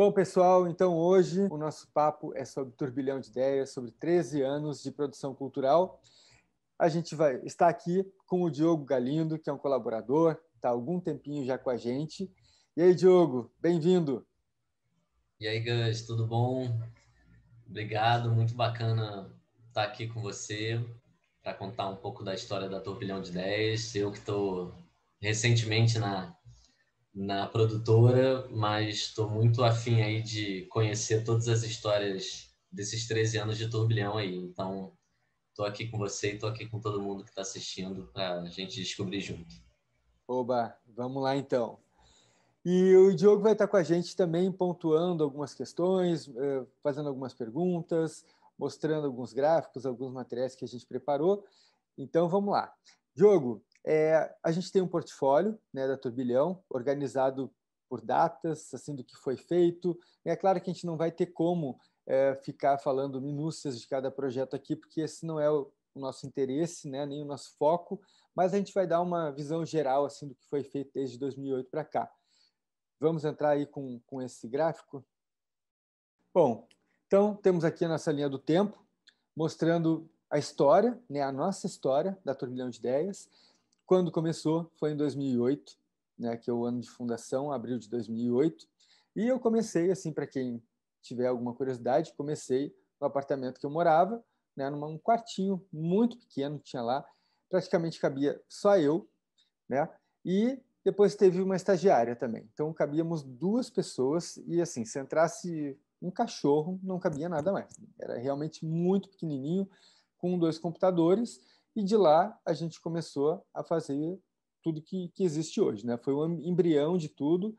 Bom, pessoal, então hoje o nosso papo é sobre turbilhão de ideias, sobre 13 anos de produção cultural. A gente vai estar aqui com o Diogo Galindo, que é um colaborador, está há algum tempinho já com a gente. E aí, Diogo, bem-vindo. E aí, Gus, tudo bom? Obrigado, muito bacana estar aqui com você para contar um pouco da história da Turbilhão de Ideias. Eu que estou recentemente na produtora, mas estou muito afim aí de conhecer todas as histórias desses 13 anos de Turbilhão aí. Então, estou aqui com você e estou aqui com todo mundo que está assistindo para a gente descobrir junto. Oba, vamos lá então. E o Diogo vai estar com a gente também pontuando algumas questões, fazendo algumas perguntas, mostrando alguns gráficos, alguns materiais que a gente preparou. Então, vamos lá. Diogo, a gente tem um portfólio, né, da Turbilhão, organizado por datas, assim, do que foi feito. É claro que a gente não vai ter como ficar falando minúcias de cada projeto aqui, porque esse não é o nosso interesse, né, nem o nosso foco, mas a gente vai dar uma visão geral assim, do que foi feito desde 2008 para cá. Vamos entrar aí com esse gráfico? Bom, então temos aqui a nossa linha do tempo, mostrando a história, né, a nossa história da Turbilhão de Ideias. Quando começou foi em 2008, né, que é o ano de fundação, abril de 2008. E eu comecei, assim, para quem tiver alguma curiosidade, comecei no apartamento que eu morava, né, num quartinho muito pequeno que tinha lá, praticamente cabia só eu, né? E depois teve uma estagiária também. Então cabíamos duas pessoas e assim, se entrasse um cachorro, não cabia nada mais. Era realmente muito pequenininho, com dois computadores, e de lá a gente começou a fazer tudo que existe hoje, né? Foi um embrião de tudo,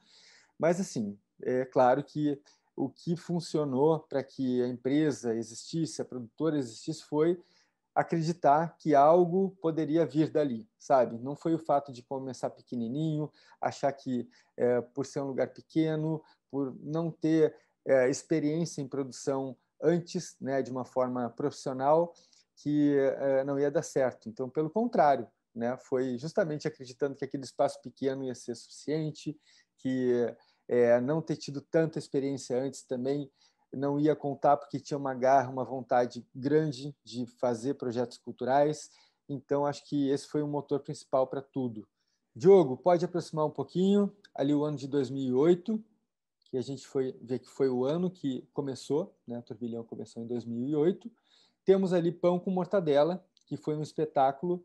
mas assim, é claro que o que funcionou para que a empresa existisse, a produtora existisse, foi acreditar que algo poderia vir dali, sabe? Não foi o fato de começar pequenininho, achar que por ser um lugar pequeno, por não ter experiência em produção antes, né, de uma forma profissional, que não ia dar certo. Então, pelo contrário, né, foi justamente acreditando que aquele espaço pequeno ia ser suficiente, que não ter tido tanta experiência antes também não ia contar porque tinha uma garra, uma vontade grande de fazer projetos culturais. Então, acho que esse foi o motor principal para tudo. Diogo, pode aproximar um pouquinho, ali o ano de 2008, que a gente foi ver que foi o ano que começou, né? O Turbilhão começou em 2008. Temos ali Pão com Mortadela, que foi um espetáculo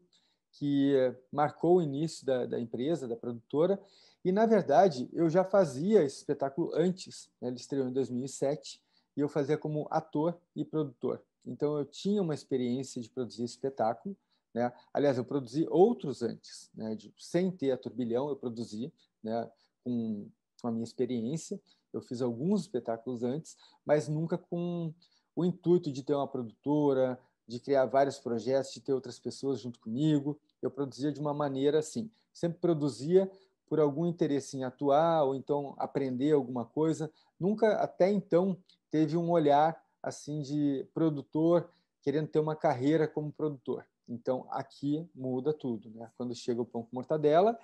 que marcou o início da empresa, da produtora, e, na verdade, eu já fazia esse espetáculo antes, né? Ele estreou em 2007, e eu fazia como ator e produtor. Então, eu tinha uma experiência de produzir espetáculo, né? Aliás, eu produzi outros antes, né? Sem ter a Turbilhão, eu produzi, né? Com a minha experiência. Eu fiz alguns espetáculos antes, mas nunca com o intuito de ter uma produtora, de criar vários projetos, de ter outras pessoas junto comigo. Eu produzia de uma maneira assim, sempre produzia por algum interesse em atuar ou então aprender alguma coisa. Nunca, até então, teve um olhar assim de produtor querendo ter uma carreira como produtor. Então, aqui muda tudo, né? Quando chega o Pão com Mortadela,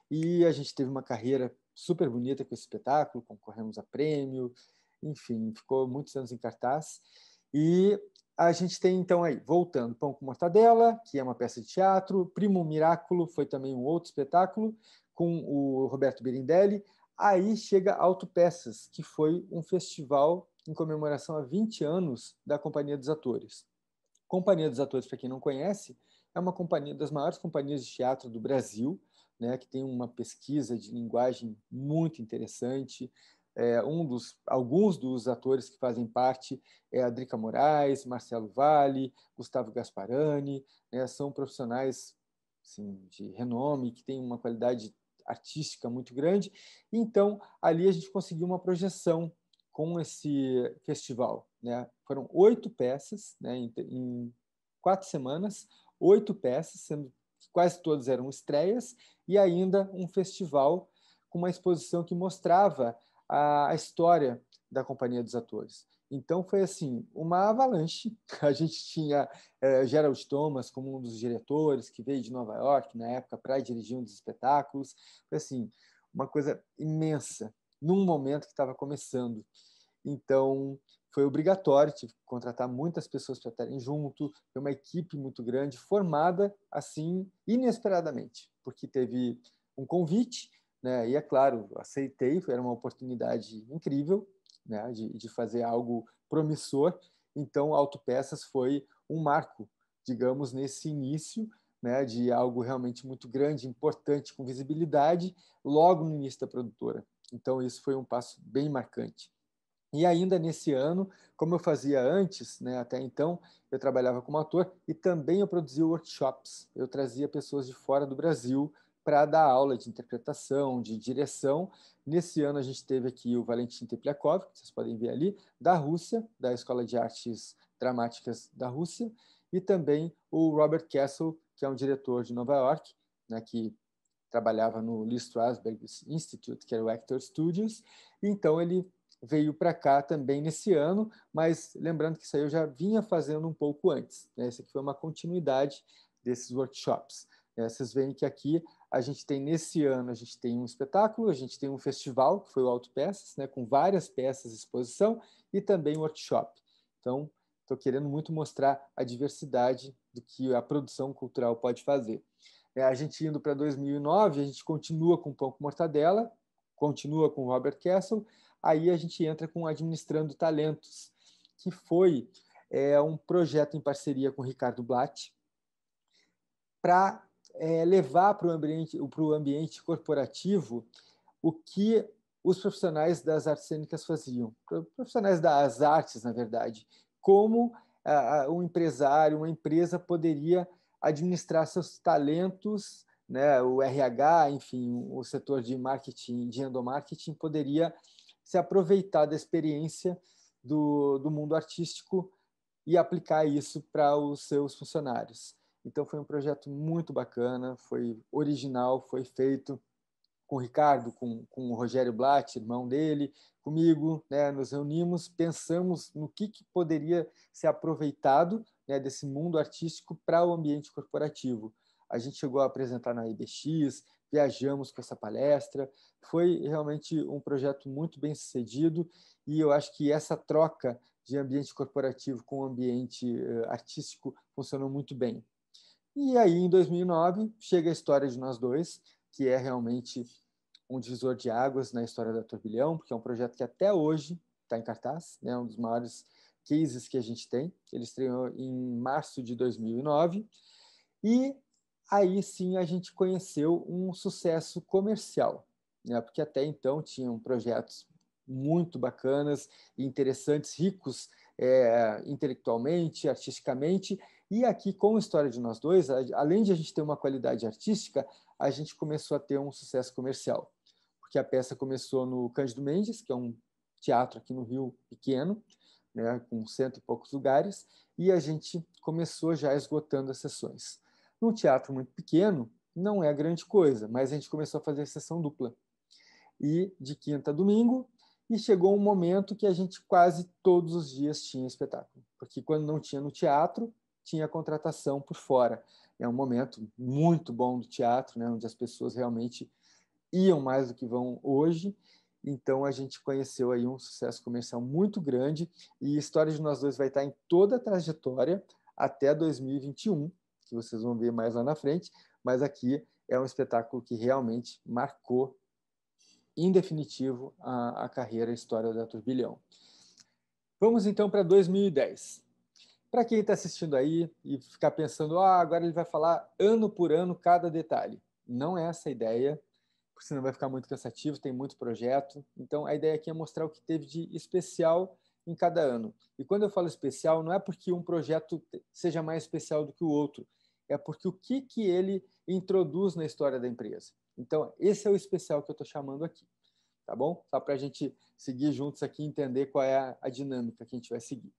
e a gente teve uma carreira super bonita com esse espetáculo, concorremos a prêmio, enfim, ficou muitos anos em cartaz. E a gente tem, então, aí, voltando, Pão com Mortadela, que é uma peça de teatro, Primo Miraculo foi também um outro espetáculo, com o Roberto Birindelli. Aí chega Autopeças, que foi um festival em comemoração a 20 anos da Companhia dos Atores. Companhia dos Atores, para quem não conhece, é uma companhia das maiores companhias de teatro do Brasil, né, que tem uma pesquisa de linguagem muito interessante. Alguns dos atores que fazem parte é a Drica Moraes, Marcelo Valle, Gustavo Gasparani, né, são profissionais assim, de renome, que têm uma qualidade artística muito grande. Então, ali a gente conseguiu uma projeção com esse festival, né? Foram 8 peças, né, em 4 semanas, 8 peças, sendo que quase todas eram estreias, e ainda um festival com uma exposição que mostrava a história da Companhia dos Atores. Então foi assim uma avalanche. A gente tinha Gerald Thomas como um dos diretores, que veio de Nova York na época para dirigir um dos espetáculos. Foi assim uma coisa imensa. num momento que estava começando. Então, foi obrigatório, tive que contratar muitas pessoas para estarem junto, foi uma equipe muito grande, formada assim, inesperadamente, porque teve um convite, né? E é claro, aceitei, era uma oportunidade incrível, né? De fazer algo promissor. Então, Autopeças foi um marco, digamos, nesse início, né? De algo realmente muito grande, importante, com visibilidade, logo no início da produtora. Então, isso foi um passo bem marcante. E ainda nesse ano, como eu fazia antes, né, até então, eu trabalhava como ator e também eu produzia workshops. Eu trazia pessoas de fora do Brasil para dar aula de interpretação, de direção. Nesse ano a gente teve aqui o Valentin Tepliakov, que vocês podem ver ali, da Rússia, da Escola de Artes Dramáticas da Rússia, e também o Robert Castle, que é um diretor de Nova York, né, que trabalhava no Lee Strasberg Institute, que era o Actor Studios. Então ele veio para cá também nesse ano, mas lembrando que isso aí eu já vinha fazendo um pouco antes, né? Esse aqui foi uma continuidade desses workshops. Vocês veem que aqui a gente tem, nesse ano, a gente tem um espetáculo, a gente tem um festival, que foi o Autopeças, né, com várias peças de exposição, e também um workshop. Então, estou querendo muito mostrar a diversidade do que a produção cultural pode fazer. A gente indo para 2009, a gente continua com Pão com Mortadela, continua com Robert Castle, aí a gente entra com Administrando Talentos, que foi um projeto em parceria com o Ricardo Blatt para levar para o ambiente corporativo o que os profissionais das artes cênicas faziam, profissionais das artes, na verdade, como um empresário, uma empresa poderia administrar seus talentos, né, o RH, enfim, o setor de marketing, de endomarketing, poderia se aproveitar da experiência do mundo artístico e aplicar isso para os seus funcionários. Então, foi um projeto muito bacana, foi original, foi feito com o Ricardo, com o Rogério Blatt, irmão dele, comigo, né, nos reunimos, pensamos no que poderia ser aproveitado, né, desse mundo artístico para o ambiente corporativo. A gente chegou a apresentar na IBX, viajamos com essa palestra, foi realmente um projeto muito bem sucedido e eu acho que essa troca de ambiente corporativo com o ambiente artístico funcionou muito bem. E aí, em 2009, chega a história de nós dois, que é realmente um divisor de águas na história da Turbilhão, porque é um projeto que até hoje está em cartaz, né? Um dos maiores cases que a gente tem. Ele estreou em março de 2009 e aí sim a gente conheceu um sucesso comercial, né? Porque até então tinham projetos muito bacanas, interessantes, ricos intelectualmente, artisticamente, e aqui com a história de nós dois, além de a gente ter uma qualidade artística, a gente começou a ter um sucesso comercial, porque a peça começou no Cândido Mendes, que é um teatro aqui no Rio pequeno, né, com 100 e poucos lugares, e a gente começou já esgotando as sessões. Num teatro muito pequeno, não é grande coisa, mas a gente começou a fazer sessão dupla. E de quinta a domingo, e chegou um momento que a gente quase todos os dias tinha espetáculo, porque quando não tinha no teatro, tinha contratação por fora. É um momento muito bom do teatro, né, onde as pessoas realmente iam mais do que vão hoje. Então a gente conheceu aí um sucesso comercial muito grande e a história de nós dois vai estar em toda a trajetória até 2021, que vocês vão ver mais lá na frente, mas aqui é um espetáculo que realmente marcou em definitivo a carreira, a história da Turbilhão. Vamos então para 2010. Para quem está assistindo aí e ficar pensando, agora ele vai falar ano por ano cada detalhe. Não é essa a ideia, porque senão vai ficar muito cansativo, tem muito projeto. Então, a ideia aqui é mostrar o que teve de especial em cada ano. E quando eu falo especial, não é porque um projeto seja mais especial do que o outro, é porque o que ele introduz na história da empresa. Então, esse é o especial que eu estou chamando aqui, tá bom? Só para a gente seguir juntos aqui e entender qual é a dinâmica que a gente vai seguir.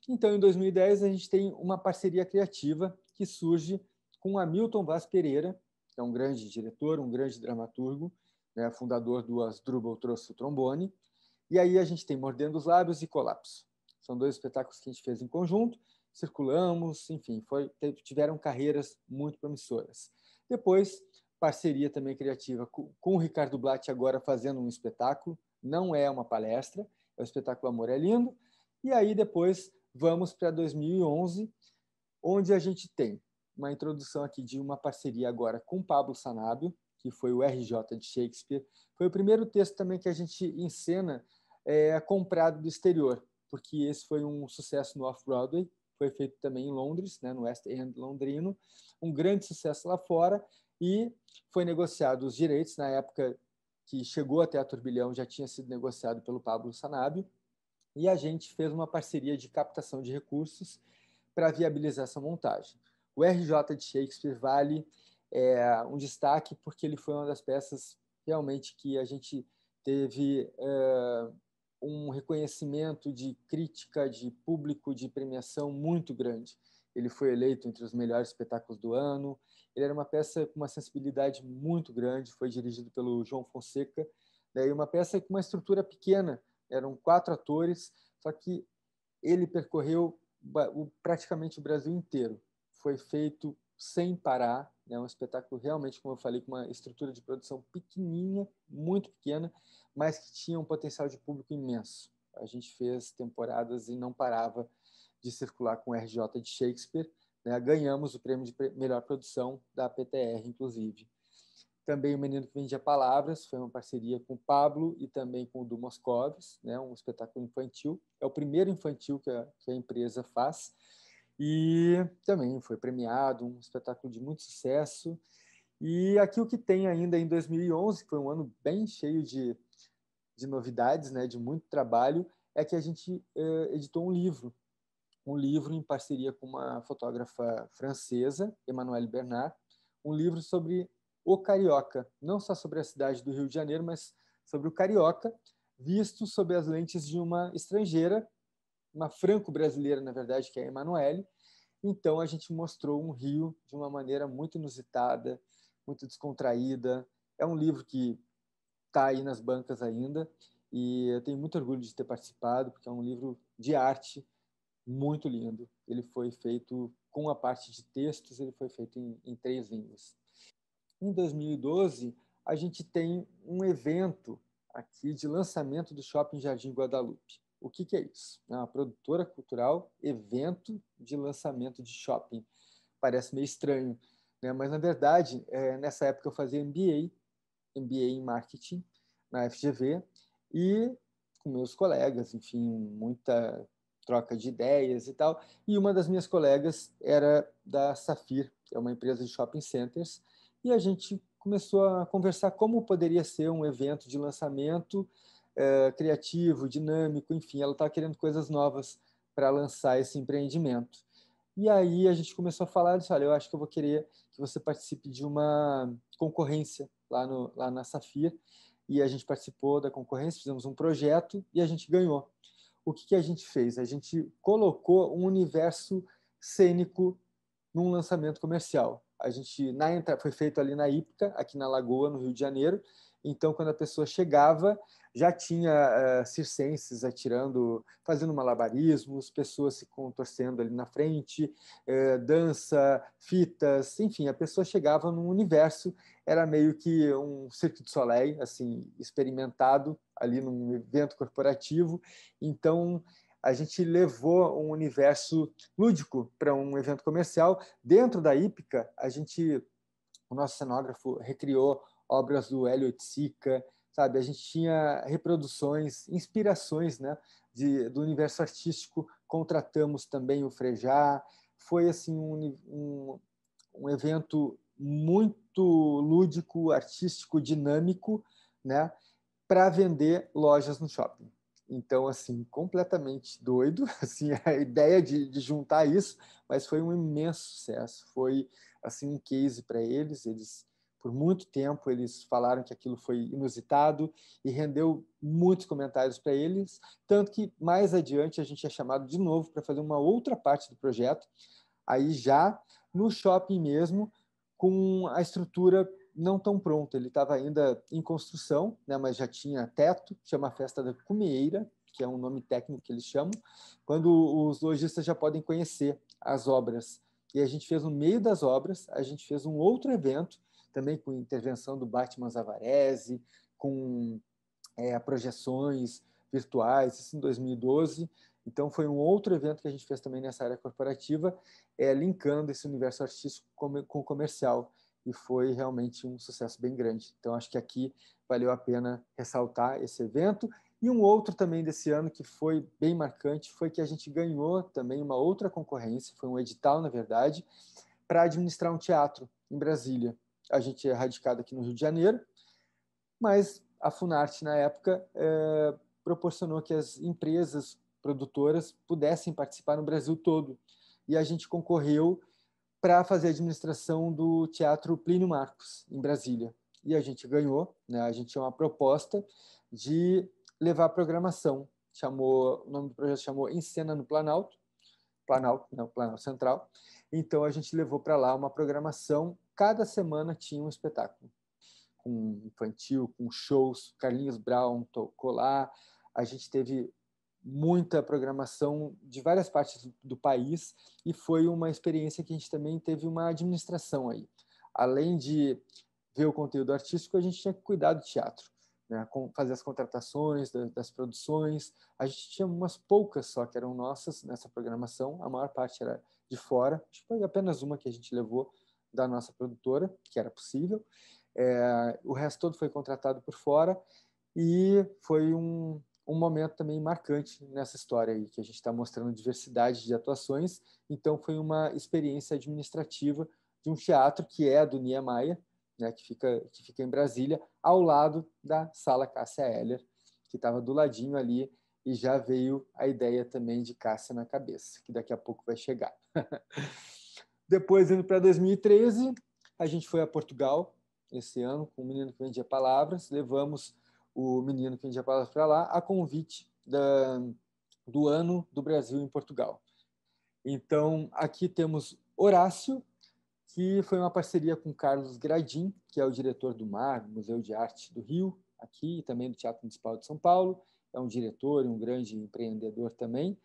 Então, em 2010, a gente tem uma parceria criativa que surge com Hamilton Vaz Pereira, que é um grande diretor, um grande dramaturgo, né, fundador do Asdrubal Trouxe o Trombone. E aí a gente tem Mordendo os Lábios e Colapso. São dois espetáculos que a gente fez em conjunto, circulamos, enfim, tiveram carreiras muito promissoras. Depois, parceria também criativa com o Ricardo Blatt, agora fazendo um espetáculo. Não é uma palestra, é o espetáculo Amor é Lindo. E aí depois vamos para 2011, onde a gente tem uma introdução aqui de uma parceria agora com Pablo Sanabio, que foi o RJ de Shakespeare. Foi o primeiro texto também que a gente encena comprado do exterior, porque esse foi um sucesso no Off-Broadway, foi feito também em Londres, né, no West End londrino, um grande sucesso lá fora, e foi negociado os direitos, na época que chegou até a Turbilhão, já tinha sido negociado pelo Pablo Sanabio, e a gente fez uma parceria de captação de recursos para viabilizar essa montagem. O RJ de Shakespeare vale um destaque porque ele foi uma das peças realmente que a gente teve um reconhecimento de crítica, de público, de premiação muito grande. Ele foi eleito entre os melhores espetáculos do ano. Ele era uma peça com uma sensibilidade muito grande, foi dirigido pelo João Fonseca, daí uma peça com uma estrutura pequena, eram 4 atores, só que ele percorreu praticamente o Brasil inteiro. Foi feito sem parar, né? Um espetáculo realmente, como eu falei, com uma estrutura de produção pequenininha, muito pequena, mas que tinha um potencial de público imenso. A gente fez temporadas e não parava de circular com o RJ de Shakespeare, né? Ganhamos o prêmio de melhor produção da PTR, inclusive. Também O Menino que Vendia Palavras, foi uma parceria com o Pablo e também com o Du Moscovis, né, um espetáculo infantil. É o primeiro infantil que a empresa faz. E também foi premiado, um espetáculo de muito sucesso. E aqui o que tem ainda em 2011, que foi um ano bem cheio de novidades, né, de muito trabalho, é que a gente editou um livro em parceria com uma fotógrafa francesa, Emmanuelle Bernard, um livro sobre o carioca, não só sobre a cidade do Rio de Janeiro, mas sobre o carioca, visto sob as lentes de uma estrangeira, uma franco-brasileira, na verdade, que é a Emmanuelle. Então, a gente mostrou um Rio de uma maneira muito inusitada, muito descontraída. É um livro que está aí nas bancas ainda, e eu tenho muito orgulho de ter participado, porque é um livro de arte muito lindo. Ele foi feito com a parte de textos, ele foi feito em 3 línguas. Em 2012, a gente tem um evento aqui de lançamento do Shopping Jardim Guadalupe. O que é isso? É uma produtora cultural, evento de lançamento de shopping. Parece meio estranho, né? Mas, na verdade, nessa época eu fazia MBA em Marketing na FGV, e com meus colegas, enfim, muita troca de ideias e tal. E uma das minhas colegas era da Safir, que é uma empresa de shopping centers, e a gente começou a conversar como poderia ser um evento de lançamento criativo, dinâmico, enfim, ela estava querendo coisas novas para lançar esse empreendimento. E aí a gente começou a falar, disse, olha, eu acho que eu vou querer que você participe de uma concorrência lá na Safir, e a gente participou da concorrência, fizemos um projeto e a gente ganhou. O que a gente fez? A gente colocou um universo cênico num lançamento comercial. A gente foi feito ali na Ípica, aqui na Lagoa, no Rio de Janeiro. Então, quando a pessoa chegava, já tinha circenses atirando, fazendo malabarismos, pessoas se contorcendo ali na frente, dança, fitas, enfim, a pessoa chegava num universo, era meio que um Cirque du Soleil, assim, experimentado ali num evento corporativo. Então, a gente levou um universo lúdico para um evento comercial. Dentro da Ípica, o nosso cenógrafo recriou obras do Hélio Oiticica, sabe? A gente tinha reproduções, inspirações, né, do universo artístico. Contratamos também o Frejá. Foi assim um evento muito lúdico, artístico, dinâmico, né, para vender lojas no shopping. Então, assim, completamente doido, assim, a ideia de juntar isso, mas foi um imenso sucesso. Foi, assim, um case para eles. Eles, por muito tempo, eles falaram que aquilo foi inusitado e rendeu muitos comentários para eles, tanto que mais adiante a gente é chamado de novo para fazer uma outra parte do projeto, aí já no shopping mesmo, com a estrutura não tão pronta. Ele estava ainda em construção, né, mas já tinha teto, chama Festa da Cumieira, que é um nome técnico que eles chamam, quando os lojistas já podem conhecer as obras. E a gente fez no meio das obras, a gente fez um outro evento, também com intervenção do Batman Zavarese, com projeções virtuais, isso em 2012. Então, foi um outro evento que a gente fez também nessa área corporativa, linkando esse universo artístico com o comercial, e foi realmente um sucesso bem grande. Então, acho que aqui valeu a pena ressaltar esse evento. E um outro também desse ano que foi bem marcante foi que a gente ganhou também uma outra concorrência, foi um edital, na verdade, para administrar um teatro em Brasília. A gente é radicado aqui no Rio de Janeiro, mas a Funarte, na época, proporcionou que as empresas produtoras pudessem participar no Brasil todo. E a gente concorreu para fazer a administração do Teatro Plínio Marcos, em Brasília. E a gente ganhou, né? A gente tinha uma proposta de levar a programação. O nome do projeto chamou Em Cena no Planalto, não, Planalto Central. Então, a gente levou para lá uma programação, cada semana tinha um espetáculo, com infantil, com shows, Carlinhos Brown tocou lá, a gente teve muita programação de várias partes do país e foi uma experiência que a gente também teve uma administração aí. Além de ver o conteúdo artístico, a gente tinha que cuidar do teatro, né? Fazer as contratações das produções. A gente tinha umas poucas só que eram nossas nessa programação, a maior parte era de fora, acho que foi apenas uma que a gente levou da nossa produtora, que era possível. O resto todo foi contratado por fora e foi um momento também marcante nessa história aí, que a gente está mostrando diversidade de atuações. Então, foi uma experiência administrativa de um teatro que é do Niemeyer, né, que fica em Brasília, ao lado da Sala Cássia Eller, que estava do ladinho ali, e já veio a ideia também de Cássia na cabeça, que daqui a pouco vai chegar. Depois, indo para 2013, a gente foi a Portugal, esse ano, com o Menino que Vendia Palavras, levamos o Menino que Vendia Palavras para lá, a convite do Ano do Brasil em Portugal. Então, aqui temos Horácio, que foi uma parceria com Carlos Gradin, que é o diretor do MAR, Museu de Arte do Rio, aqui, e também do Teatro Municipal de São Paulo, é um diretor e um grande empreendedor também.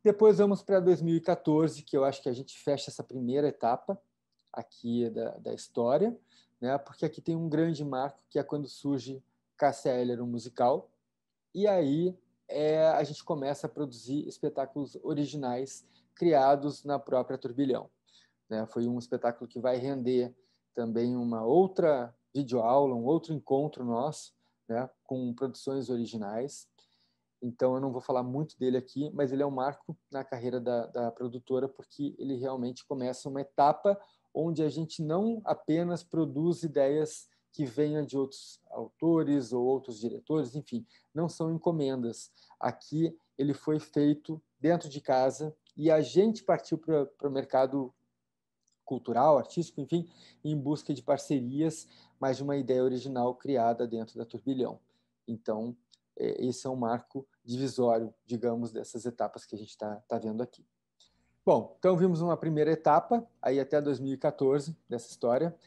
Depois vamos para 2014, que eu acho que a gente fecha essa primeira etapa aqui da história, né? Porque aqui tem um grande marco, que é quando surge Cássia Eller, um musical, e aí a gente começa a produzir espetáculos originais criados na própria Turbilhão, né? Foi um espetáculo que vai render também uma outra videoaula, um outro encontro nosso, né? Com produções originais. Então, eu não vou falar muito dele aqui, mas ele é um marco na carreira da produtora, porque ele realmente começa uma etapa onde a gente não apenas produz ideias que venham de outros autores ou outros diretores, enfim, não são encomendas. Aqui ele foi feito dentro de casa e a gente partiu para o mercado cultural, artístico, enfim, em busca de parcerias, mas de uma ideia original criada dentro da Turbilhão. Então, esse é um marco divisório, digamos, dessas etapas que a gente está vendo aqui. Bom, então vimos uma primeira etapa, aí até 2014, dessa história,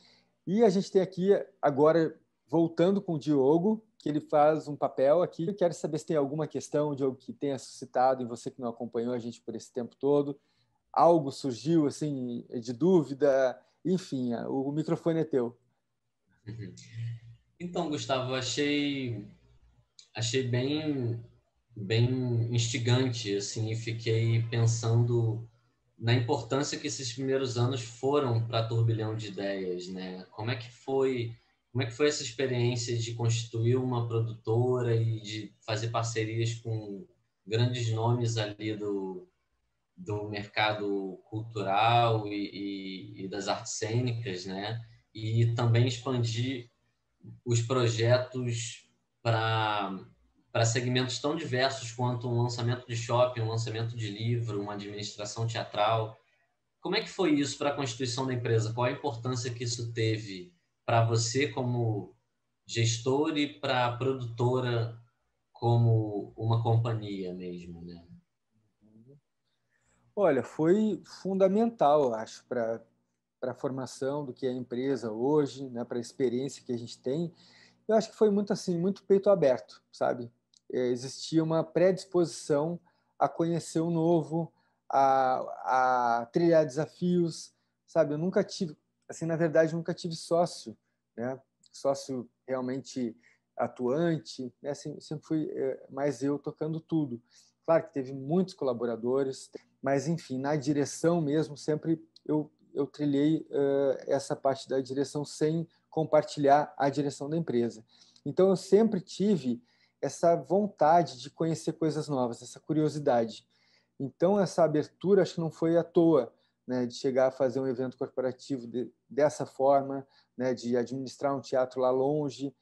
e a gente tem aqui, agora, voltando com o Diogo, que ele faz um papel aqui. Eu quero saber se tem alguma questão, Diogo, que tenha suscitado em você que não acompanhou a gente por esse tempo todo. Algo surgiu, assim, de dúvida? Enfim, o microfone é teu. Então, Gustavo, achei bem instigante, assim, e fiquei pensando na importância que esses primeiros anos foram para Turbilhão de Ideias, né? Como é que foi essa experiência de constituir uma produtora e de fazer parcerias com grandes nomes ali do mercado cultural e das artes cênicas, né? E também expandir os projetos para segmentos tão diversos quanto um lançamento de shopping, um lançamento de livro, uma administração teatral. Como é que foi isso para a constituição da empresa? Qual a importância que isso teve para você como gestor e para a produtora como uma companhia mesmo, né? Olha, foi fundamental, eu acho, para a formação do que é a empresa hoje, né, para a experiência que a gente tem. Eu acho que foi muito assim, muito peito aberto, sabe? Existia uma predisposição a conhecer o novo, a trilhar desafios, sabe? Eu nunca tive, assim, na verdade, nunca tive sócio né? Sócio realmente atuante, né? Sempre fui mais eu tocando tudo. Claro que teve muitos colaboradores, mas, enfim, na direção mesmo, sempre eu trilhei essa parte da direção sem compartilhar a direção da empresa. Então, eu sempre tive essa vontade de conhecer coisas novas, essa curiosidade. Então, essa abertura acho que não foi à toa, né, de chegar a fazer um evento corporativo dessa forma, né, de administrar um teatro lá longe,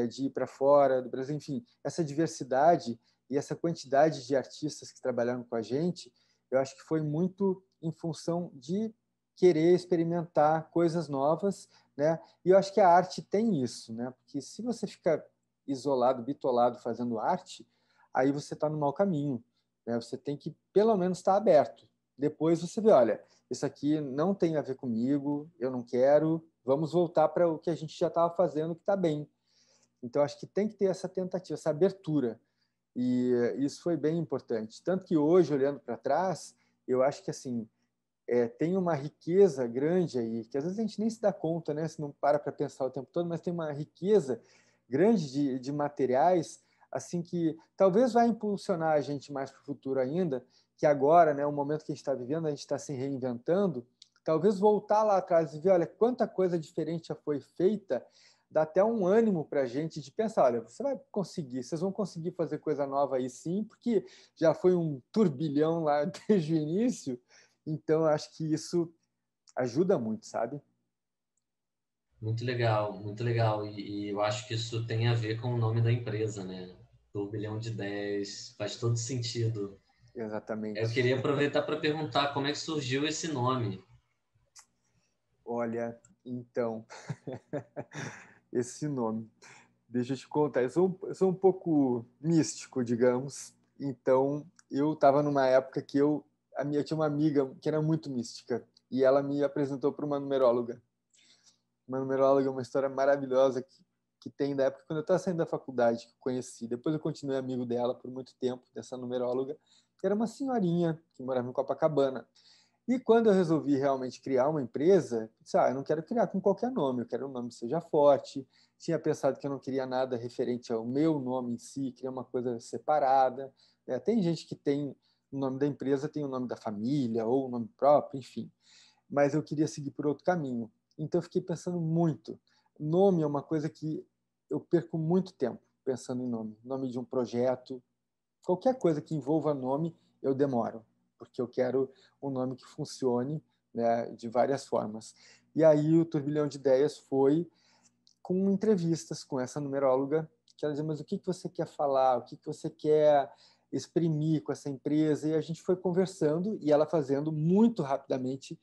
de ir para fora do Brasil, enfim, essa diversidade e essa quantidade de artistas que trabalharam com a gente, eu acho que foi muito em função de querer experimentar coisas novas, né? E eu acho que a arte tem isso, né? Porque se você fica isolado, bitolado fazendo arte, aí você está no mau caminho, né? Você tem que pelo menos estar aberto. Depois você vê, olha, isso aqui não tem a ver comigo, eu não quero, vamos voltar para o que a gente já estava fazendo, que está bem. Então, acho que tem que ter essa tentativa, essa abertura. E isso foi bem importante. Tanto que hoje, olhando para trás, eu acho que assim tem uma riqueza grande aí, que às vezes a gente nem se dá conta, né? Se não para pensar o tempo todo, mas tem uma riqueza grande de materiais, assim que talvez vai impulsionar a gente mais para o futuro ainda, que agora, né, o momento que a gente está vivendo, a gente está se reinventando, talvez voltar lá atrás e ver, olha, quanta coisa diferente já foi feita, dá até um ânimo para a gente de pensar, olha, você vai conseguir, vocês vão conseguir fazer coisa nova aí sim, porque já foi um turbilhão lá desde o início, então acho que isso ajuda muito, sabe? Muito legal, muito legal. E eu acho que isso tem a ver com o nome da empresa, né? Turbilhão de Ideias, faz todo sentido. Eu Exatamente. queria aproveitar para perguntar como é que surgiu esse nome. Olha, então, esse nome, deixa eu te contar, eu sou um pouco místico, digamos, então eu estava numa época que eu tinha uma amiga que era muito mística, e ela me apresentou para uma numeróloga. Uma numeróloga é uma história maravilhosa que tem da época quando eu estava saindo da faculdade, que eu conheci. Depois eu continuei amigo dela por muito tempo, dessa numeróloga, que era uma senhorinha que morava em Copacabana. E quando eu resolvi realmente criar uma empresa, eu disse, eu não quero criar com qualquer nome, eu quero um nome que seja forte. Tinha pensado que eu não queria nada referente ao meu nome em si, queria uma coisa separada. Tem gente que tem o nome da empresa, tem o nome da família ou o nome próprio, enfim. Mas eu queria seguir por outro caminho. Então eu fiquei pensando muito. Nome é uma coisa que eu perco muito tempo pensando em nome. Nome de um projeto, qualquer coisa que envolva nome, eu demoro, porque eu quero um nome que funcione, né, de várias formas. E aí o turbilhão de ideias foi com entrevistas com essa numeróloga, que ela dizia, mas o que você quer falar, o que você quer exprimir com essa empresa? E a gente foi conversando e ela fazendo muito rapidamente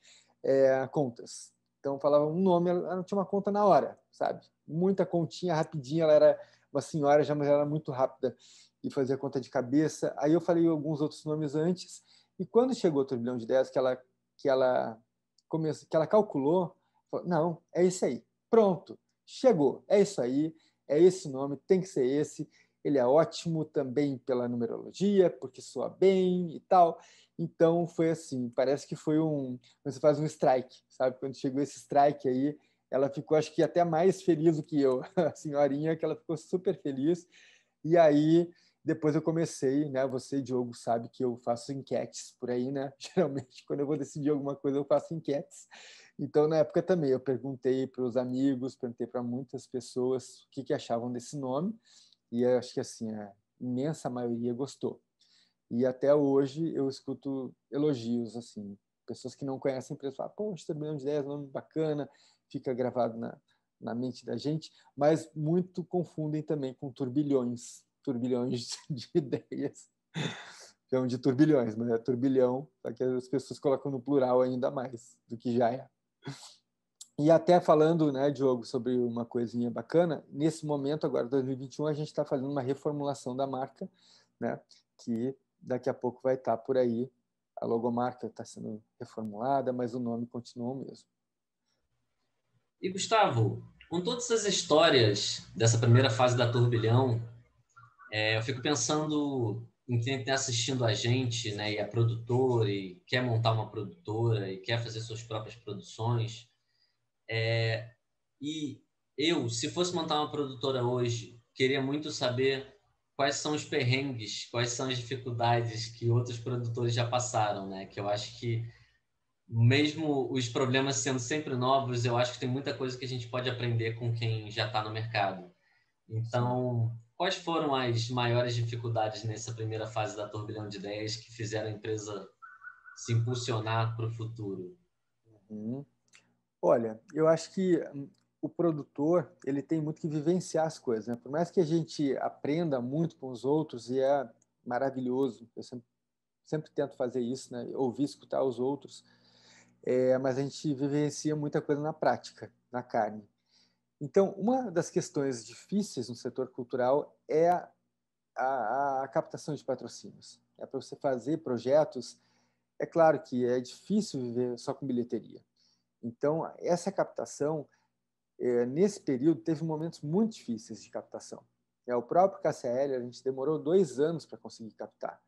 contas. Então falava um nome, ela tinha uma conta na hora, sabe? Muita continha, rapidinha, ela era uma senhora já, mas ela era muito rápida e fazia conta de cabeça. Aí eu falei alguns outros nomes antes, e quando chegou o turbilhão de ideias que ela calculou, falou, não, é isso aí, pronto, chegou, é isso aí, é esse nome, tem que ser esse. Ele é ótimo também pela numerologia, porque soa bem e tal. Então foi assim, parece que foi você faz um strike, sabe? Quando chegou esse strike aí, ela ficou, acho que até mais feliz do que eu, a senhorinha, que ela ficou super feliz. E aí depois eu comecei, né? Você, Diogo, sabe que eu faço enquetes por aí, né? Geralmente, quando eu vou decidir alguma coisa, eu faço enquetes. Então, na época também, eu perguntei para os amigos, perguntei para muitas pessoas o que achavam desse nome, e eu acho que assim, a imensa maioria gostou. E até hoje eu escuto elogios, assim, pessoas que não conhecem a empresa falam, poxa, Turbilhão de Ideias, nome bacana, fica gravado na mente da gente, mas muito confundem também com turbilhões de ideias. Chamam de turbilhões, mas é turbilhão, só que as pessoas colocam no plural ainda mais do que já é. E até falando, né, Diogo, sobre uma coisinha bacana, nesse momento, agora, 2021, a gente está fazendo uma reformulação da marca, né, que daqui a pouco vai estar por aí. A logomarca está sendo reformulada, mas o nome continua o mesmo. E Gustavo, com todas as histórias dessa primeira fase da Turbilhão, eu fico pensando em quem está assistindo a gente, né, e é produtor, e quer montar uma produtora, e quer fazer suas próprias produções. E se fosse montar uma produtora hoje, queria muito saber quais são os perrengues, quais são as dificuldades que outros produtores já passaram, né? Que eu acho que, mesmo os problemas sendo sempre novos, eu acho que tem muita coisa que a gente pode aprender com quem já está no mercado. Sim. Então, quais foram as maiores dificuldades nessa primeira fase da Turbilhão de Ideias que fizeram a empresa se impulsionar para o futuro? Uhum. Olha, eu acho que o produtor ele tem muito que vivenciar as coisas, né? Por mais que a gente aprenda muito com os outros e é maravilhoso, eu sempre tento fazer isso, né? Ouvir, escutar os outros, mas a gente vivencia muita coisa na prática, na carne. Então, uma das questões difíceis no setor cultural é a captação de patrocínios. É para você fazer projetos, é claro que é difícil viver só com bilheteria. Então, essa captação, nesse período, teve momentos muito difíceis de captação. O próprio KCL, a gente demorou 2 anos para conseguir captar,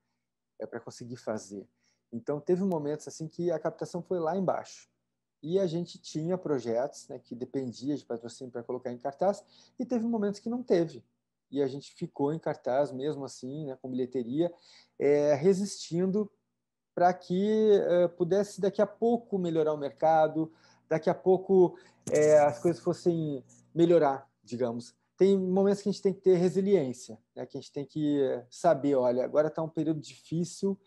para conseguir fazer. Então, teve momentos assim que a captação foi lá embaixo. E a gente tinha projetos, né, que dependia de patrocínio para colocar em cartaz, e teve momentos que não teve. E a gente ficou em cartaz mesmo assim, né, com bilheteria, resistindo para que pudesse daqui a pouco melhorar o mercado, daqui a pouco as coisas fossem melhorar, digamos. Tem momentos que a gente tem que ter resiliência, né? Que a gente tem que saber, olha, agora está um período difícil,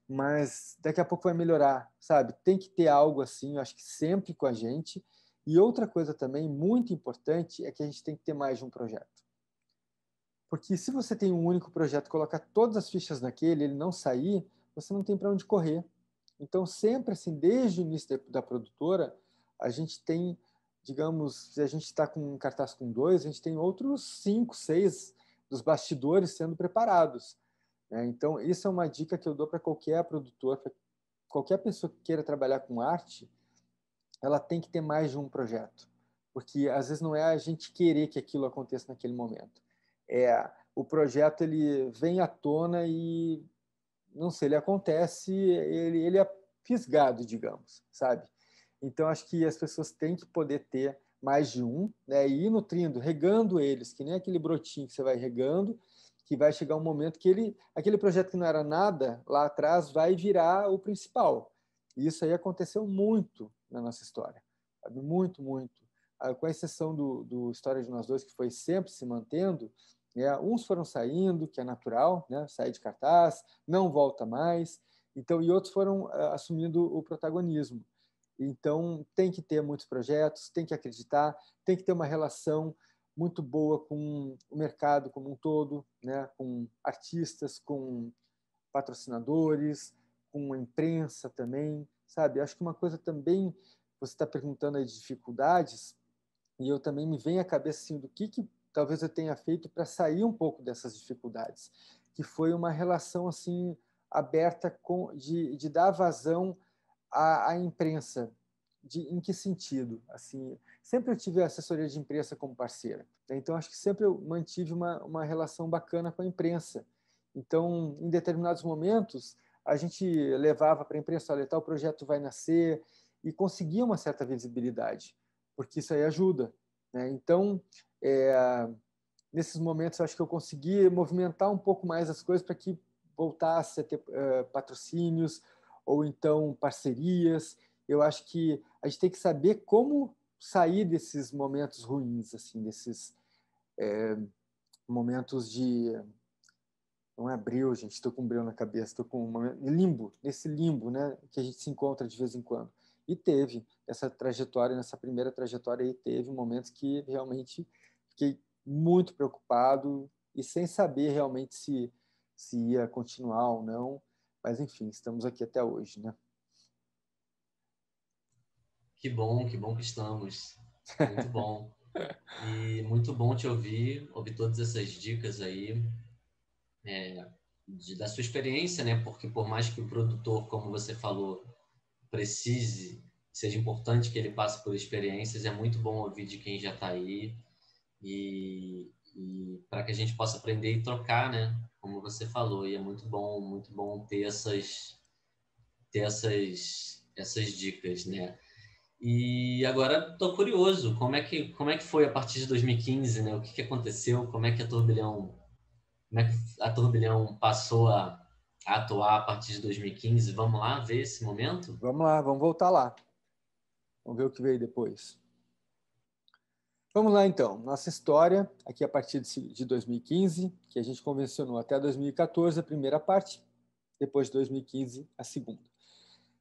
mas daqui a pouco vai melhorar, sabe? Tem que ter algo assim, eu acho que sempre com a gente. E outra coisa também muito importante é que a gente tem que ter mais de um projeto. Porque se você tem um único projeto, colocar todas as fichas naquele, ele não sair, você não tem para onde correr. Então, sempre assim, desde o início da produtora, a gente tem, digamos, se a gente está com um cartaz com 2, a gente tem outros 5, 6 dos bastidores sendo preparados, né? Então, isso é uma dica que eu dou para qualquer produtor, para qualquer pessoa que queira trabalhar com arte, ela tem que ter mais de um projeto. Porque às vezes não é a gente querer que aquilo aconteça naquele momento. O projeto ele vem à tona e não sei, ele acontece, ele é fisgado, digamos, sabe? Então, acho que as pessoas têm que poder ter mais de um, né? E ir nutrindo, regando eles, que nem aquele brotinho que você vai regando, que vai chegar um momento que aquele projeto que não era nada lá atrás vai virar o principal. E isso aí aconteceu muito na nossa história, sabe? Muito, muito. Com exceção do História de Nós Dois, que foi sempre se mantendo, uns foram saindo, que é natural, né? Sair de cartaz, não volta mais. Então, e outros foram assumindo o protagonismo. Então, tem que ter muitos projetos, tem que acreditar, tem que ter uma relação muito boa com o mercado como um todo, né? Com artistas, com patrocinadores, com a imprensa também, sabe? Acho que uma coisa também, você está perguntando aí de dificuldades, e eu também me vem à cabeça assim, do que talvez eu tenha feito para sair um pouco dessas dificuldades, que foi uma relação assim aberta de dar vazão à imprensa. Em que sentido? Assim, sempre eu tive a assessoria de imprensa como parceira, né? Então acho que sempre eu mantive uma relação bacana com a imprensa. Então, em determinados momentos, a gente levava para a imprensa, olha, tal projeto vai nascer, e conseguia uma certa visibilidade, porque isso aí ajuda, né? Então, é, nesses momentos, eu acho que eu consegui movimentar um pouco mais as coisas para que voltasse a ter patrocínios ou então parcerias. Eu acho que a gente tem que saber como sair desses momentos ruins, assim, desses momentos de não é breu, gente, estou com breu na cabeça, estou com um limbo, nesse limbo, né, que a gente se encontra de vez em quando. E teve essa trajetória, nessa primeira trajetória aí, teve momentos que realmente fiquei muito preocupado e sem saber realmente se ia continuar ou não, mas enfim, estamos aqui até hoje, né? Que bom que estamos. Muito bom. E muito bom te ouvir todas essas dicas aí, da sua experiência, né? Porque por mais que o produtor, como você falou, seja importante que ele passe por experiências, é muito bom ouvir de quem já está aí e para que a gente possa aprender e trocar, né? Como você falou, e é muito bom ter essas dicas, né? E agora estou curioso, como é que foi a partir de 2015, né? O que aconteceu? Como é que a Turbilhão passou a atuar a partir de 2015? Vamos lá ver esse momento? Vamos lá, vamos voltar lá. Vamos ver o que veio depois. Vamos lá, então. Nossa história, aqui a partir de 2015, que a gente convencionou até 2014, a primeira parte, depois de 2015, a segunda.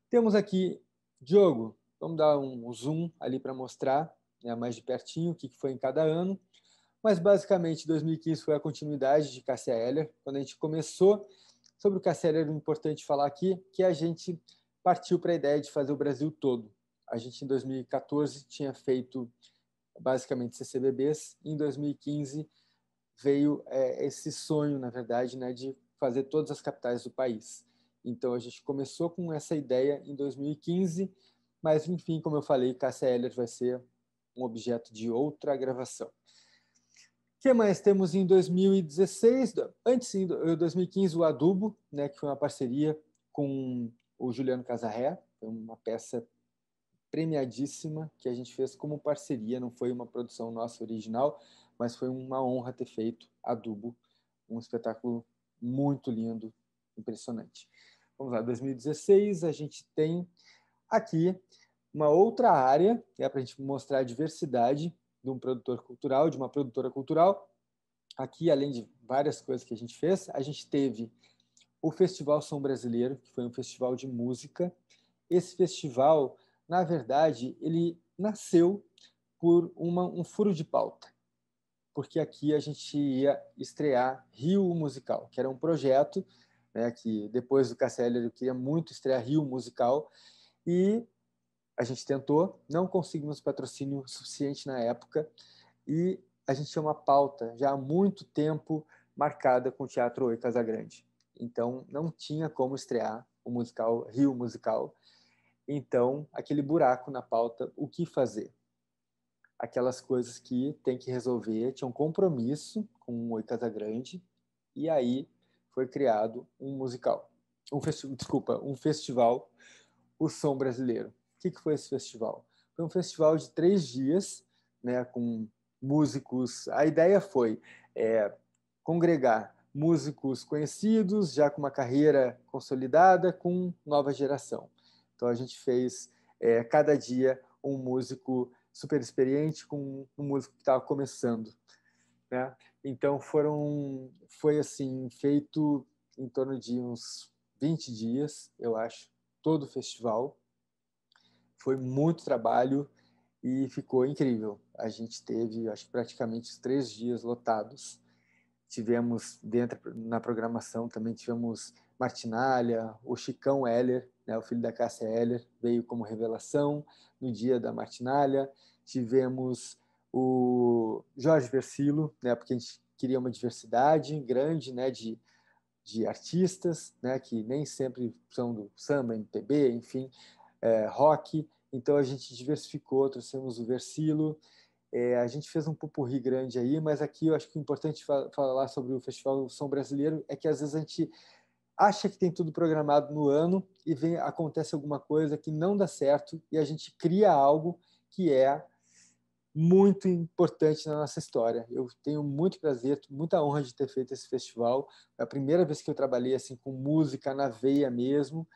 Temos aqui, Diogo, vamos dar um zoom ali para mostrar, né, mais de pertinho o que foi em cada ano. Mas, basicamente, 2015 foi a continuidade de Cássia Eller. Quando a gente começou sobre o Cássia Eller, é importante falar aqui que a gente partiu para a ideia de fazer o Brasil todo. A gente, em 2014, tinha feito basicamente CCBBs. Em 2015 veio esse sonho, na verdade, né, de fazer todas as capitais do país. Então a gente começou com essa ideia em 2015, mas enfim, como eu falei, Cássia Eller vai ser um objeto de outra gravação. O que mais temos em 2016? Antes, em 2015, o Adubo, né, que foi uma parceria com o Juliano Casarré, foi uma peça premiadíssima que a gente fez como parceria, não foi uma produção nossa original, mas foi uma honra ter feito Adubo, um espetáculo muito lindo, impressionante. Vamos lá, 2016 a gente tem aqui uma outra área, que é para a gente mostrar a diversidade de um produtor cultural, de uma produtora cultural. Aqui, além de várias coisas que a gente fez, a gente teve o Festival Som Brasileiro, que foi um festival de música. Esse festival, na verdade, ele nasceu por um furo de pauta, porque aqui a gente ia estrear Rio Musical, que era um projeto, né, que depois do Casselli eu queria muito estrear Rio Musical, e a gente tentou, não conseguimos patrocínio suficiente na época, e a gente tinha uma pauta já há muito tempo marcada com o Teatro Oi Casagrande. Então, não tinha como estrear o musical Rio Musical. Então, aquele buraco na pauta, o que fazer? Aquelas coisas que tem que resolver, tinha um compromisso com o Oi Casagrande, e aí foi criado um musical. Um festival, o Som Brasileiro. O que foi esse festival? Foi um festival de 3 dias, né, com músicos. A ideia foi congregar músicos conhecidos, já com uma carreira consolidada, com nova geração. Então a gente fez cada dia um músico super experiente com um músico que estava começando, né? Então foi assim feito em torno de uns 20 dias, eu acho, todo o festival. Foi muito trabalho e ficou incrível. A gente teve, acho que praticamente os 3 dias lotados. Tivemos na programação também tivemos Martinalha, o Chicão Heller, né, o filho da Cássia Heller, veio como revelação no dia da Martinalha. Tivemos o Jorge Versilo, né, porque a gente queria uma diversidade grande, né, de artistas, né, que nem sempre são do samba, MPB, enfim, rock. Então a gente diversificou, trouxemos o Versilo. A gente fez um pupurri grande aí, mas aqui eu acho que é importante falar sobre o Festival Som Brasileiro é que às vezes a gente acha que tem tudo programado no ano e acontece alguma coisa que não dá certo e a gente cria algo que é muito importante na nossa história. Eu tenho muito prazer, muita honra de ter feito esse festival. É a primeira vez que eu trabalhei assim com música na veia mesmo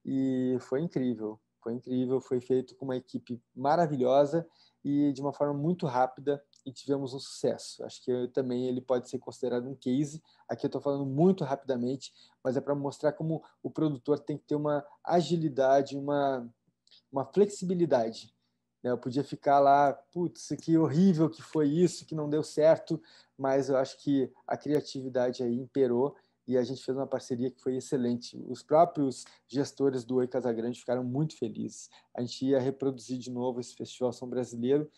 e foi incrível. Foi incrível, foi feito com uma equipe maravilhosa e de uma forma muito rápida e tivemos um sucesso. Acho que também ele pode ser considerado um case. Aqui eu estou falando muito rapidamente, mas é para mostrar como o produtor tem que ter uma agilidade, uma flexibilidade. Eu podia ficar lá, putz, que horrível que foi isso, que não deu certo, mas eu acho que a criatividade aí imperou e a gente fez uma parceria que foi excelente. Os próprios gestores do Oi Casagrande ficaram muito felizes. A gente ia reproduzir de novo esse Festival Som Brasileiro,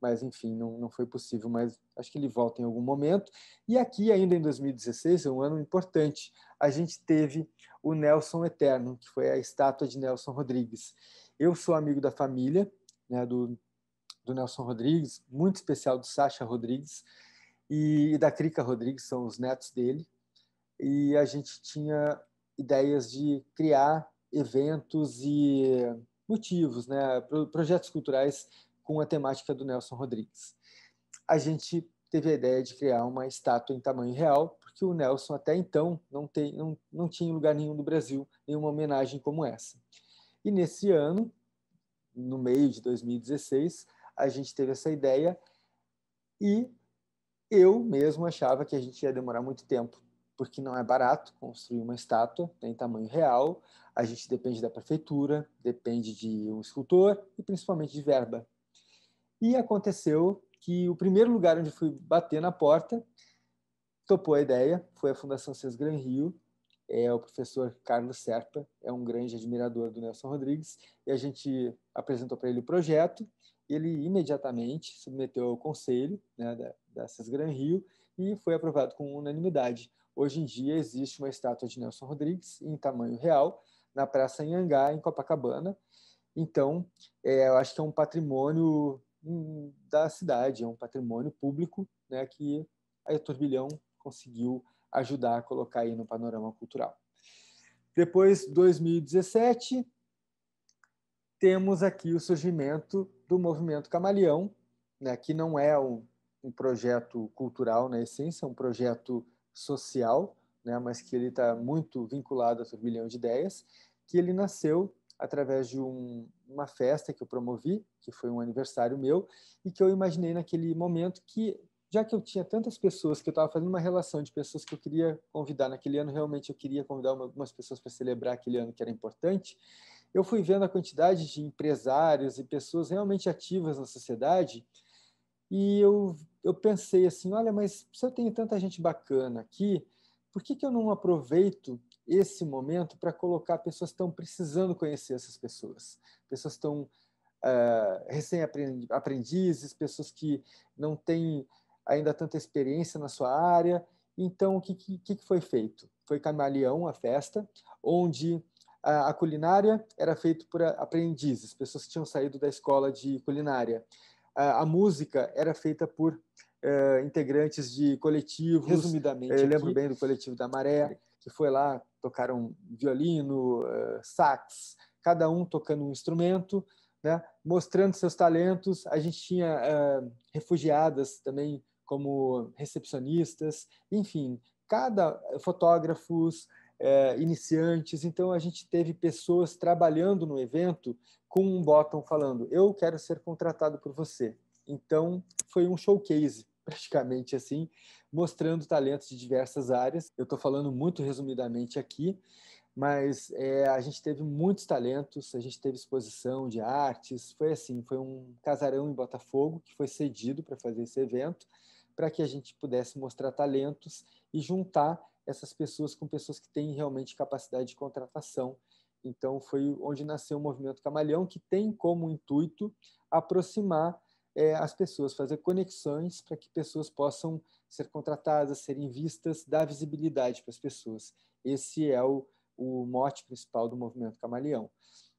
mas enfim, não foi possível, mas acho que ele volta em algum momento. E aqui, ainda em 2016, é um ano importante, a gente teve o Nelson Eterno, que foi a estátua de Nelson Rodrigues. Eu sou amigo da família, né, do Nelson Rodrigues, muito especial do Sacha Rodrigues e da Crica Rodrigues, são os netos dele, e a gente tinha ideias de criar eventos e motivos, né, projetos culturais com a temática do Nelson Rodrigues. A gente teve a ideia de criar uma estátua em tamanho real, porque o Nelson até então não tinha em lugar nenhum do Brasil nenhuma homenagem como essa. E nesse ano, no meio de 2016, a gente teve essa ideia e eu mesmo achava que a gente ia demorar muito tempo, porque não é barato construir uma estátua em tamanho real, a gente depende da prefeitura, depende de um escultor e principalmente de verba. E aconteceu que o primeiro lugar onde fui bater na porta topou a ideia, foi a Fundação Sesgran Rio, o professor Carlos Serpa, é um grande admirador do Nelson Rodrigues, e a gente apresentou para ele o projeto, e ele imediatamente submeteu ao conselho, né, da Sesgran Rio e foi aprovado com unanimidade. Hoje em dia existe uma estátua de Nelson Rodrigues em tamanho real na Praça Anhangá, em Copacabana. Então, eu acho que é um patrimônio da cidade, é um patrimônio público, né, que a Turbilhão conseguiu ajudar a colocar aí no panorama cultural. Depois, 2017, temos aqui o surgimento do movimento Camaleão, né, que não é um projeto cultural na essência, é um projeto social, né, mas que ele está muito vinculado a Turbilhão de Ideias, que ele nasceu através de uma festa que eu promovi, que foi um aniversário meu, e que eu imaginei naquele momento que, já que eu tinha tantas pessoas, que eu estava fazendo uma relação de pessoas que eu queria convidar naquele ano, realmente eu queria convidar algumas pessoas para celebrar aquele ano que era importante, eu fui vendo a quantidade de empresários e pessoas realmente ativas na sociedade e eu pensei assim, olha, mas se eu tenho tanta gente bacana aqui, por que eu não aproveito esse momento para colocar pessoas que estão precisando conhecer essas pessoas? Pessoas que estão recém-aprendizes, pessoas que não têm ainda tanta experiência na sua área. Então, o que foi feito? Foi Camaleão, a festa, onde a culinária era feita por aprendizes, pessoas que tinham saído da escola de culinária. A música era feita por integrantes de coletivos. Resumidamente, eu lembro bem do coletivo da Maré, que foi lá, tocaram violino, sax, cada um tocando um instrumento, né, mostrando seus talentos. A gente tinha refugiadas também como recepcionistas, enfim, cada fotógrafos, iniciantes. Então, a gente teve pessoas trabalhando no evento com um botão falando, eu quero ser contratado por você. Então, foi um showcase, praticamente assim, mostrando talentos de diversas áreas. Eu estou falando muito resumidamente aqui, mas a gente teve muitos talentos, a gente teve exposição de artes, foi assim, foi um casarão em Botafogo que foi cedido para fazer esse evento, para que a gente pudesse mostrar talentos e juntar essas pessoas com pessoas que têm realmente capacidade de contratação. Então, foi onde nasceu o Movimento Camaleão, que tem como intuito aproximar as pessoas, fazer conexões para que pessoas possam ser contratadas, serem vistas, dar visibilidade para as pessoas. Esse é o mote principal do Movimento Camaleão.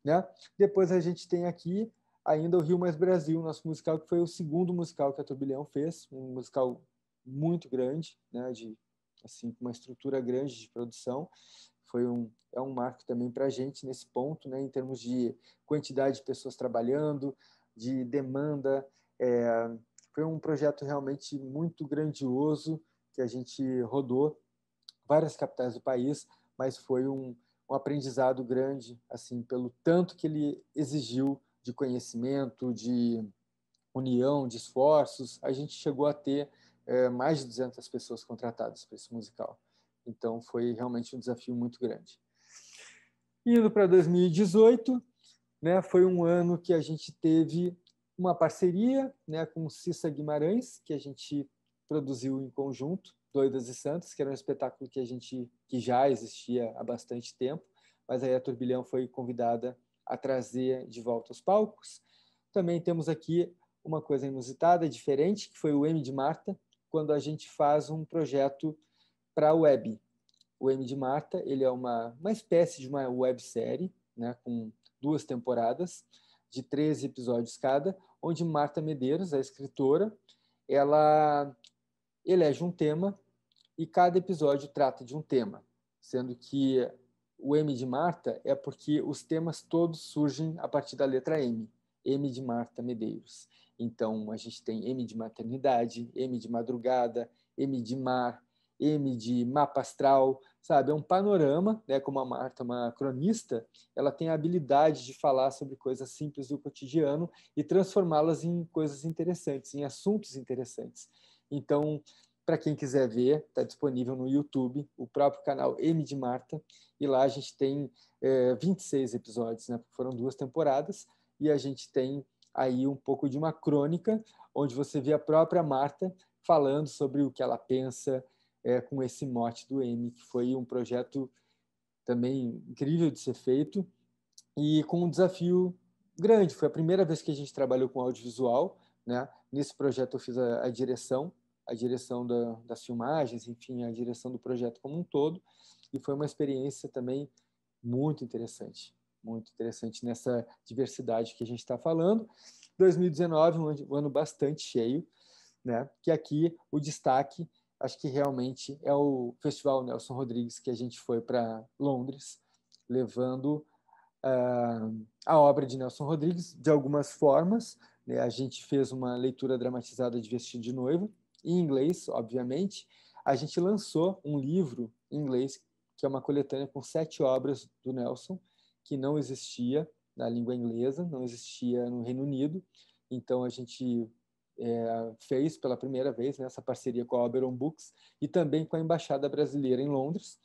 Né? Depois a gente tem aqui ainda o Rio Mais Brasil, nosso musical, que foi o segundo musical que a Turbilhão fez, um musical muito grande, né, de assim, uma estrutura grande de produção. É um marco também para a gente nesse ponto, né, em termos de quantidade de pessoas trabalhando, de demanda. Foi um projeto realmente muito grandioso que a gente rodou várias capitais do país, mas foi um aprendizado grande, assim, pelo tanto que ele exigiu de conhecimento, de união, de esforços. A gente chegou a ter mais de 200 pessoas contratadas para esse musical. Então, foi realmente um desafio muito grande. Indo para 2018, né, foi um ano que a gente teve uma parceria, né, com Cissa Guimarães, que a gente produziu em conjunto, Doidas e Santas, que era um espetáculo que já existia há bastante tempo, mas aí a Turbilhão foi convidada a trazer de volta aos palcos. Também temos aqui uma coisa inusitada, diferente, que foi o M de Marta, quando a gente faz um projeto para a web. O M de Marta, ele é uma espécie de uma websérie, né, com 2 temporadas, de 13 episódios cada, onde Marta Medeiros, a escritora, ela elege um tema e cada episódio trata de um tema, sendo que o M de Marta é porque os temas todos surgem a partir da letra M. M de Marta Medeiros. Então, a gente tem M de maternidade, M de madrugada, M de mar, M de mapa astral, sabe? É um panorama, né? Como a Marta, uma cronista, ela tem a habilidade de falar sobre coisas simples do cotidiano e transformá-las em coisas interessantes, em assuntos interessantes. Então, para quem quiser ver, está disponível no YouTube, o próprio canal M de Marta, e lá a gente tem 26 episódios, né? Foram 2 temporadas, e a gente tem aí um pouco de uma crônica, onde você vê a própria Marta falando sobre o que ela pensa, com esse mote do M, que foi um projeto também incrível de ser feito, e com um desafio grande. Foi a primeira vez que a gente trabalhou com audiovisual, né? Nesse projeto eu fiz a direção das filmagens, enfim, a direção do projeto como um todo, e foi uma experiência também muito interessante nessa diversidade que a gente está falando. 2019, um ano bastante cheio, né? Que aqui o destaque, acho que realmente é o Festival Nelson Rodrigues, que a gente foi para Londres, levando a obra de Nelson Rodrigues de algumas formas, né? A gente fez uma leitura dramatizada de Vestido de Noiva, em inglês, obviamente. A gente lançou um livro em inglês, que é uma coletânea com 7 obras do Nelson, que não existia na língua inglesa, não existia no Reino Unido. Então, a gente fez pela primeira vez, né, essa parceria com a Oberon Books e também com a Embaixada Brasileira em Londres,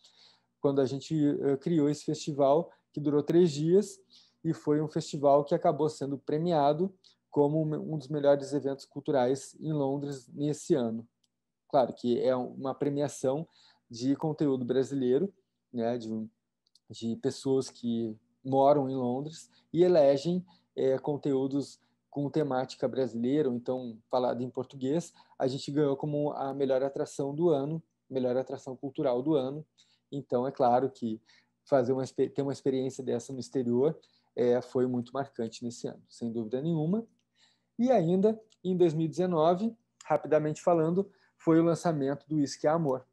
quando a gente criou esse festival, que durou 3 dias, e foi um festival que acabou sendo premiado como um dos melhores eventos culturais em Londres nesse ano. Claro que é uma premiação de conteúdo brasileiro, né, de pessoas que moram em Londres e elegem conteúdos com temática brasileira, ou então falado em português. A gente ganhou como a melhor atração do ano, melhor atração cultural do ano. Então, é claro que ter uma experiência dessa no exterior foi muito marcante nesse ano, sem dúvida nenhuma. E ainda, em 2019, rapidamente falando, foi o lançamento do Isque é Amor,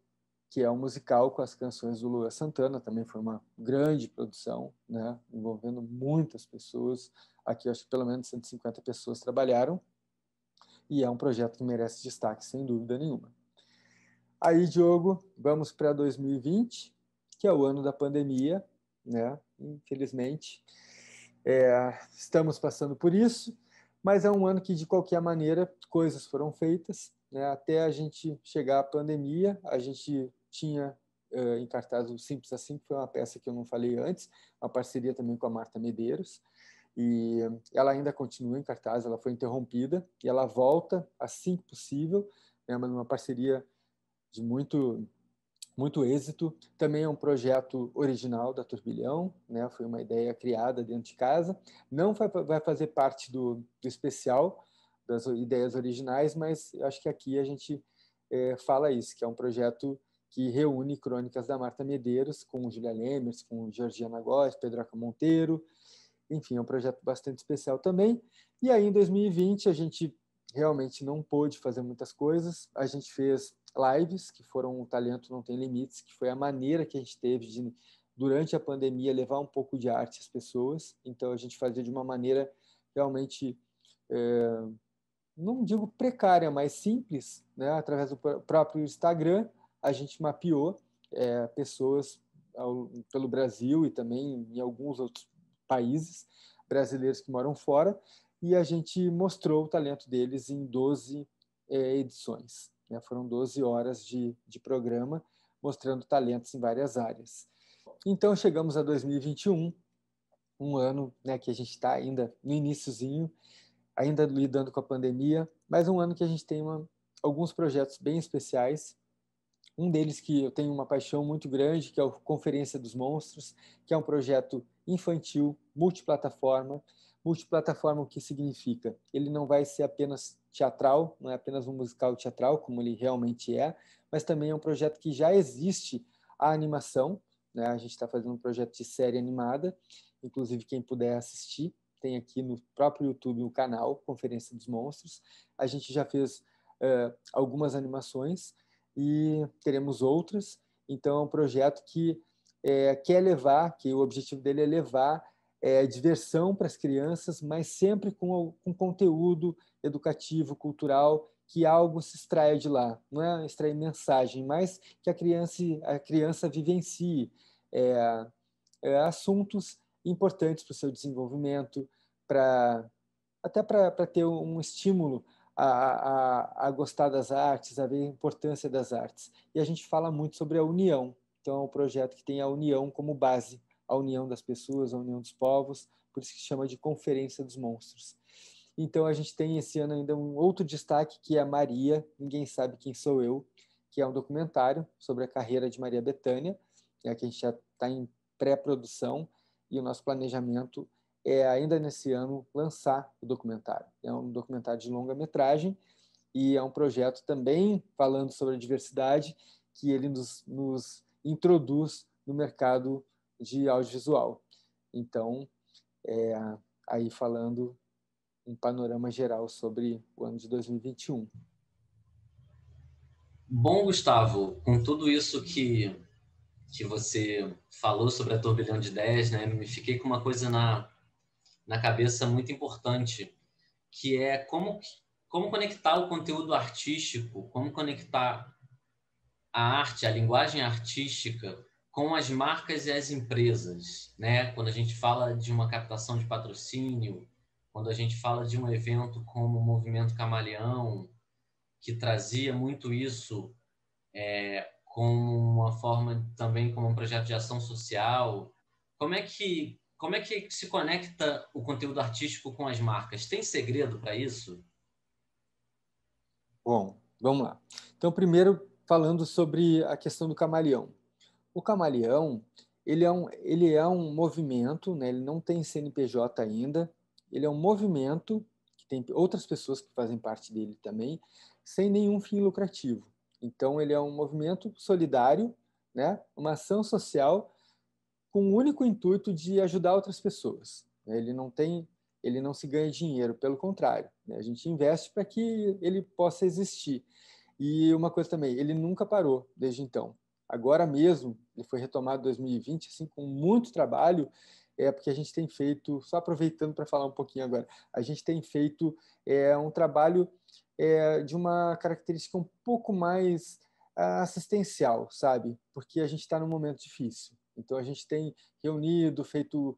que é um musical com as canções do Lua Santana. Também foi uma grande produção, né, envolvendo muitas pessoas. Aqui, acho que pelo menos 150 pessoas trabalharam, e é um projeto que merece destaque, sem dúvida nenhuma. Aí, Diogo, vamos para 2020, que é o ano da pandemia, né? Infelizmente, estamos passando por isso, mas é um ano que, de qualquer maneira, coisas foram feitas, né? Até a gente chegar à pandemia, a gente tinha em cartaz o Simples Assim, que foi uma peça que eu não falei antes, uma parceria também com a Marta Medeiros, e ela ainda continua em cartaz, ela foi interrompida, e ela volta assim que possível, né? Mas uma parceria de muito êxito. Também é um projeto original da Turbilhão, né? Foi uma ideia criada dentro de casa. Não vai fazer parte do especial das ideias originais, mas acho que aqui a gente fala isso, que é um projeto que reúne crônicas da Marta Medeiros com Julia Lemers, com Georgiana Góes, Pedroca Monteiro. Enfim, é um projeto bastante especial também. E aí, em 2020, a gente realmente não pôde fazer muitas coisas. A gente fez lives, que foram o Talento Não Tem Limites, que foi a maneira que a gente teve de, durante a pandemia, levar um pouco de arte às pessoas. Então, a gente fazia de uma maneira realmente, não digo precária, mas simples, né? Através do próprio Instagram, a gente mapeou pessoas pelo Brasil e também em alguns outros países brasileiros que moram fora, e a gente mostrou o talento deles em 12 edições, né? Foram 12 horas de programa, mostrando talentos em várias áreas. Então, chegamos a 2021, um ano, né, que a gente está ainda no iniciozinho, ainda lidando com a pandemia, mas um ano que a gente tem alguns projetos bem especiais. Um deles que eu tenho uma paixão muito grande, que é o Conferência dos Monstros, que é um projeto infantil, multiplataforma. Multiplataforma, o que significa? Ele não vai ser apenas teatral, não é apenas um musical teatral, como ele realmente é, mas também é um projeto que já existe a animação, né? A gente está fazendo um projeto de série animada, inclusive quem puder assistir, tem aqui no próprio YouTube o canal Conferência dos Monstros. A gente já fez algumas animações, e teremos outras. Então, é um projeto que quer levar, que o objetivo dele é levar diversão para as crianças, mas sempre com conteúdo educativo, cultural, que algo se extraia de lá. Não é extrair mensagem, mas que a criança vivencie assuntos importantes para o seu desenvolvimento, até para ter um estímulo a gostar das artes, a ver a importância das artes. E a gente fala muito sobre a união. Então, é um projeto que tem a união como base, a união das pessoas, a união dos povos, por isso que chama de Conferência dos Monstros. Então, a gente tem esse ano ainda um outro destaque, que é a Maria, Ninguém Sabe Quem Sou Eu, que é um documentário sobre a carreira de Maria Bethânia, que a gente já está em pré-produção, e o nosso planejamento é, ainda nesse ano, lançar o documentário. É um documentário de longa-metragem e é um projeto também falando sobre a diversidade, que ele nos introduz no mercado de audiovisual. Então, aí falando um panorama geral sobre o ano de 2021. Bom, Gustavo, com tudo isso que você falou sobre a Turbilhão de Ideias, né, me fiquei com uma coisa na cabeça muito importante, que é como conectar o conteúdo artístico, como conectar a arte, a linguagem artística com as marcas e as empresas, né? Quando a gente fala de uma captação de patrocínio, quando a gente fala de um evento como o Movimento Camaleão, que trazia muito isso como uma forma também como um projeto de ação social. Como é que se conecta o conteúdo artístico com as marcas? Tem segredo para isso? Bom, vamos lá. Então, primeiro, falando sobre a questão do camaleão. O camaleão, ele é um movimento, né? Ele não tem CNPJ ainda, ele é um movimento, que tem outras pessoas que fazem parte dele também, sem nenhum fim lucrativo. Então, ele é um movimento solidário, né? Uma ação social com o único intuito de ajudar outras pessoas. Ele não se ganha dinheiro, pelo contrário, né? A gente investe para que ele possa existir. E uma coisa também, ele nunca parou desde então. Agora mesmo, ele foi retomado em 2020, assim, com muito trabalho, porque a gente tem feito, só aproveitando para falar um pouquinho agora, a gente tem feito um trabalho de uma característica um pouco mais assistencial, sabe? Porque a gente está num momento difícil. Então, a gente tem reunido, feito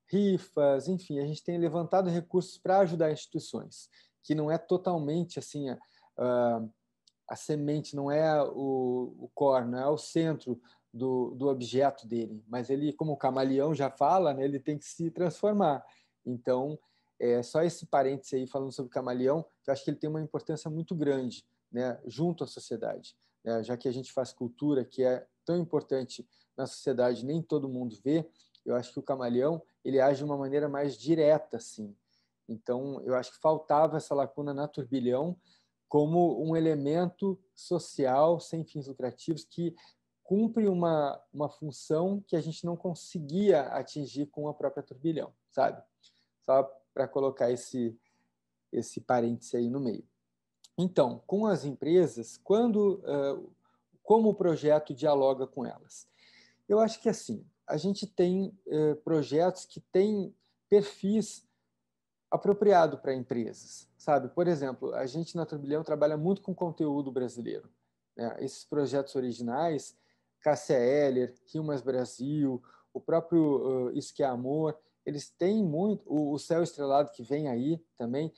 rifas, enfim, a gente tem levantado recursos para ajudar instituições, que não é totalmente assim a semente, não é o core, não é o centro do objeto dele, mas ele, como o camaleão já fala, né, ele tem que se transformar. Então, só esse parêntese aí falando sobre o camaleão, eu acho que ele tem uma importância muito grande, né, junto à sociedade, né, já que a gente faz cultura que é tão importante na sociedade, nem todo mundo vê. Eu acho que o camaleão ele age de uma maneira mais direta, assim. Então, eu acho que faltava essa lacuna na Turbilhão como um elemento social sem fins lucrativos que cumpre uma função que a gente não conseguia atingir com a própria Turbilhão, sabe? Só para colocar esse parêntese aí no meio. Então, com as empresas, como o projeto dialoga com elas? Eu acho que assim, a gente tem projetos que têm perfis apropriado para empresas, sabe? Por exemplo, a gente na Turbilhão trabalha muito com conteúdo brasileiro, né? Esses projetos originais, Cássia Eller, Rimas Brasil, o próprio Isso que é Amor, eles têm muito, o Céu Estrelado que vem aí também,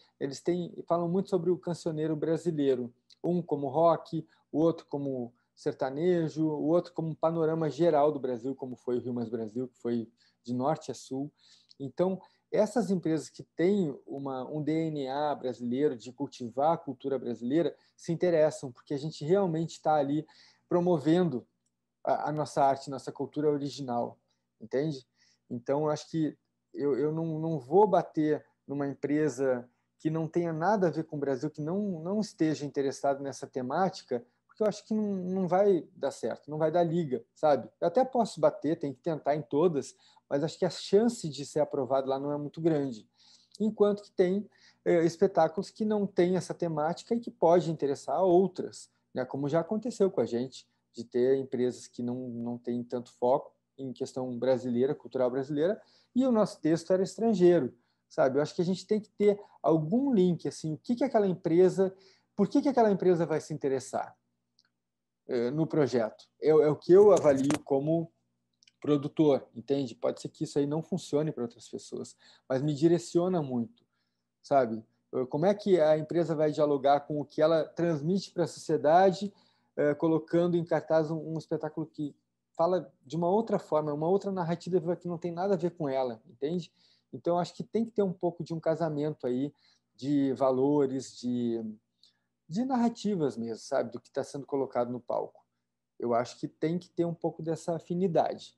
falam muito sobre o cancioneiro brasileiro, um como rock, o outro como sertanejo, o outro como um panorama geral do Brasil, como foi o Rimas Brasil, que foi de norte a sul. Então, essas empresas que têm um DNA brasileiro, de cultivar a cultura brasileira, se interessam, porque a gente realmente está ali promovendo a nossa arte, nossa cultura original, entende? Então, eu acho que eu não vou bater numa empresa que não tenha nada a ver com o Brasil, que não esteja interessado nessa temática, porque eu acho que não vai dar certo, não vai dar liga, sabe? Eu até posso bater, tem que tentar em todas, mas acho que a chance de ser aprovado lá não é muito grande. Enquanto que tem espetáculos que não têm essa temática e que pode interessar a outras, né? Como já aconteceu com a gente. de ter empresas que não têm tanto foco em questão brasileira, cultural brasileira, e o nosso texto era estrangeiro, sabe? Eu acho que a gente tem que ter algum link, assim, o que aquela empresa, por que aquela empresa vai se interessar no projeto? É o que eu avalio como produtor, entende? Pode ser que isso aí não funcione para outras pessoas, mas me direciona muito, sabe? Como é que a empresa vai dialogar com o que ela transmite para a sociedade, colocando em cartaz um espetáculo que fala de uma outra forma, uma outra narrativa que não tem nada a ver com ela, entende? Então, acho que tem que ter um pouco de um casamento aí de valores, de narrativas mesmo, sabe? Do que está sendo colocado no palco. Eu acho que tem que ter um pouco dessa afinidade,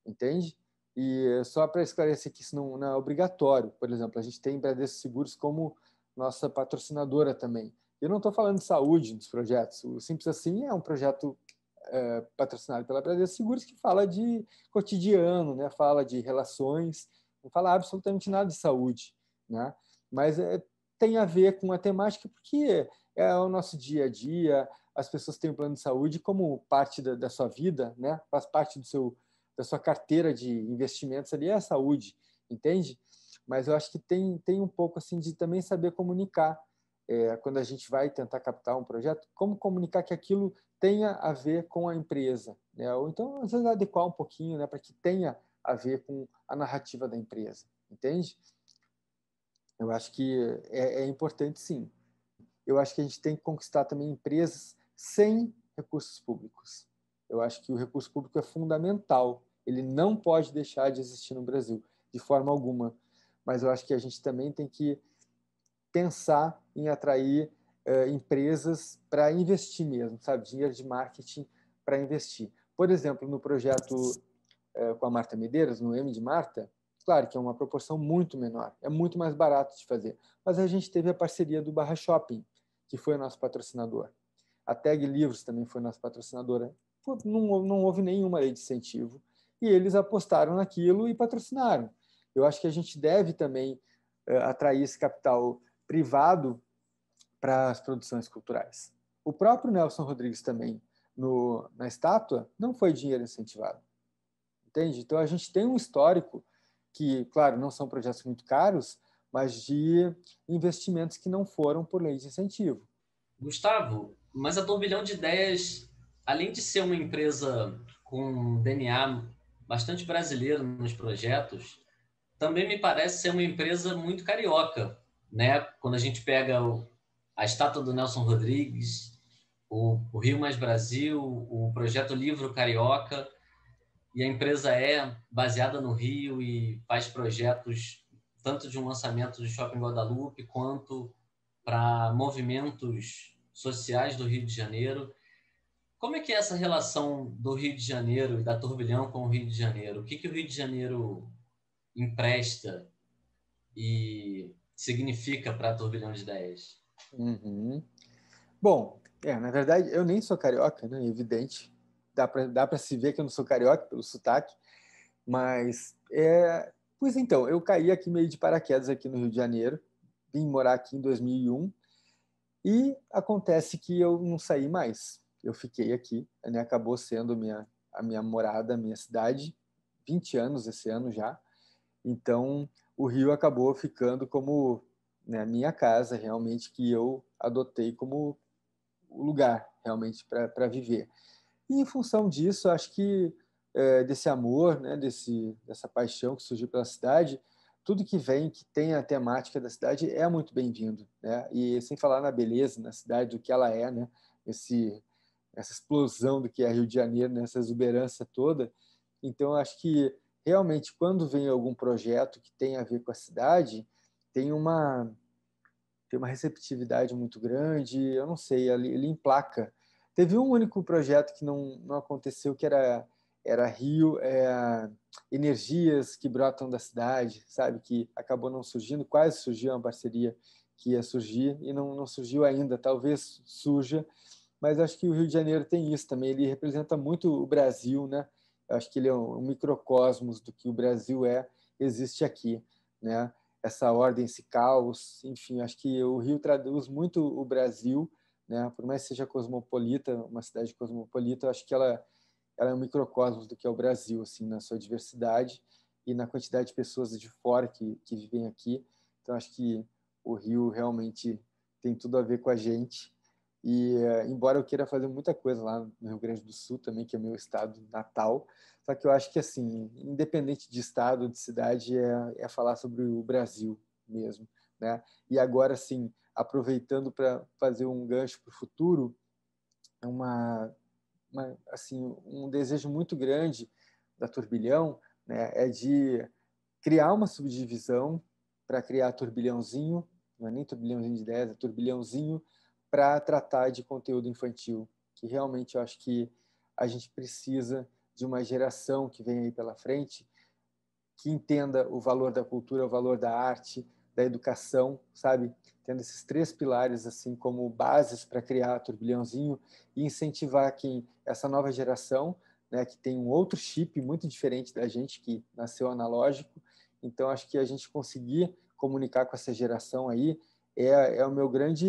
entende? E só para esclarecer que isso não é obrigatório. Por exemplo, a gente tem Bradesco Seguros como nossa patrocinadora também. Eu não estou falando de saúde nos projetos. O Simples Assim é um projeto patrocinado pela Bradesco Seguros que fala de cotidiano, né? Fala de relações, não fala absolutamente nada de saúde, né? Mas tem a ver com a temática porque é o nosso dia a dia, as pessoas têm um plano de saúde como parte da sua vida, né? Faz parte da sua carteira de investimentos ali é a saúde, entende? Mas eu acho que tem um pouco assim de também saber comunicar quando a gente vai tentar captar um projeto, como comunicar que aquilo tenha a ver com a empresa, né? Ou então às vezes adequar um pouquinho, né, para que tenha a ver com a narrativa da empresa, entende? Eu acho que é importante, sim. Eu acho que a gente tem que conquistar também empresas sem recursos públicos. Eu acho que o recurso público é fundamental. Ele não pode deixar de existir no Brasil, de forma alguma. Mas eu acho que a gente também tem que pensar em atrair empresas para investir mesmo, sabe? Dinheiro de marketing para investir. Por exemplo, no projeto com a Marta Medeiros, no M de Marta, claro que é uma proporção muito menor, é muito mais barato de fazer. Mas a gente teve a parceria do Barra Shopping, que foi o nosso patrocinador. A Tag Livros também foi nossa patrocinadora. Não houve nenhuma lei de incentivo. E eles apostaram naquilo e patrocinaram. Eu acho que a gente deve também atrair esse capital privado para as produções culturais. O próprio Nelson Rodrigues também, na estátua, não foi dinheiro incentivado. Entende? Então, a gente tem um histórico que, claro, não são projetos muito caros, mas de investimentos que não foram por lei de incentivo. Gustavo, mas a Turbilhão de Ideias, além de ser uma empresa com um DNA bastante brasileiro nos projetos, também me parece ser uma empresa muito carioca, né? Quando a gente pega a estátua do Nelson Rodrigues, o Rio Mais Brasil, o projeto Livro Carioca, e a empresa é baseada no Rio e faz projetos tanto de um lançamento de Shopping Guadalupe quanto para movimentos sociais do Rio de Janeiro. Como é que é essa relação do Rio de Janeiro e da Turbilhão com o Rio de Janeiro? O que o Rio de Janeiro empresta e significa para a Turbilhão de Ideias? Uhum. Bom, na verdade, eu nem sou carioca, né? Evidente. Dá para se ver que eu não sou carioca pelo sotaque, mas pois então, eu caí aqui meio de paraquedas aqui no Rio de Janeiro, vim morar aqui em 2001 e acontece que eu não saí mais. Eu fiquei aqui, né? Acabou sendo a minha morada, a minha cidade, 20 anos esse ano já. Então, o Rio acabou ficando como, né, a minha casa, realmente, que eu adotei como o lugar, realmente, para viver. E, em função disso, acho que desse amor, né, dessa paixão que surgiu pela cidade, tudo que vem, que tem a temática da cidade, é muito bem-vindo, né? E sem falar na beleza, na cidade, do que ela é, né? Essa explosão do que é Rio de Janeiro, né? Essa exuberância toda. Então, acho que realmente quando vem algum projeto que tem a ver com a cidade, tem uma tem uma receptividade muito grande, eu não sei, ele emplaca. Teve um único projeto que não aconteceu, que era Rio, energias que brotam da cidade, sabe? Que acabou não surgindo, quase surgiu uma parceria que ia surgir e não surgiu ainda, talvez surja, mas acho que o Rio de Janeiro tem isso também, ele representa muito o Brasil, né? Eu acho que ele é um microcosmos do que o Brasil existe aqui, né? Essa ordem, esse caos, enfim, acho que o Rio traduz muito o Brasil, né? Por mais que seja cosmopolita, uma cidade cosmopolita, eu acho que ela é um microcosmos do que é o Brasil, assim, na sua diversidade e na quantidade de pessoas de fora que vivem aqui. Então, acho que o Rio realmente tem tudo a ver com a gente. E, embora eu queira fazer muita coisa lá no Rio Grande do Sul também, que é meu estado natal, só que eu acho que, assim, independente de estado, de cidade, é falar sobre o Brasil mesmo, né? E agora, assim, aproveitando para fazer um gancho para o futuro, é assim, um desejo muito grande da Turbilhão, né, é de criar uma subdivisão para criar Turbilhãozinho, não é nem Turbilhãozinho de 10, é Turbilhãozinho, para tratar de conteúdo infantil, que realmente eu acho que a gente precisa de uma geração que vem aí pela frente que entenda o valor da cultura, o valor da arte, da educação, sabe? Tendo esses três pilares assim como bases para criar Turbilhãozinho e incentivar quem essa nova geração, né, que tem um outro chip muito diferente da gente que nasceu analógico. Então acho que a gente conseguir comunicar com essa geração aí é o meu grande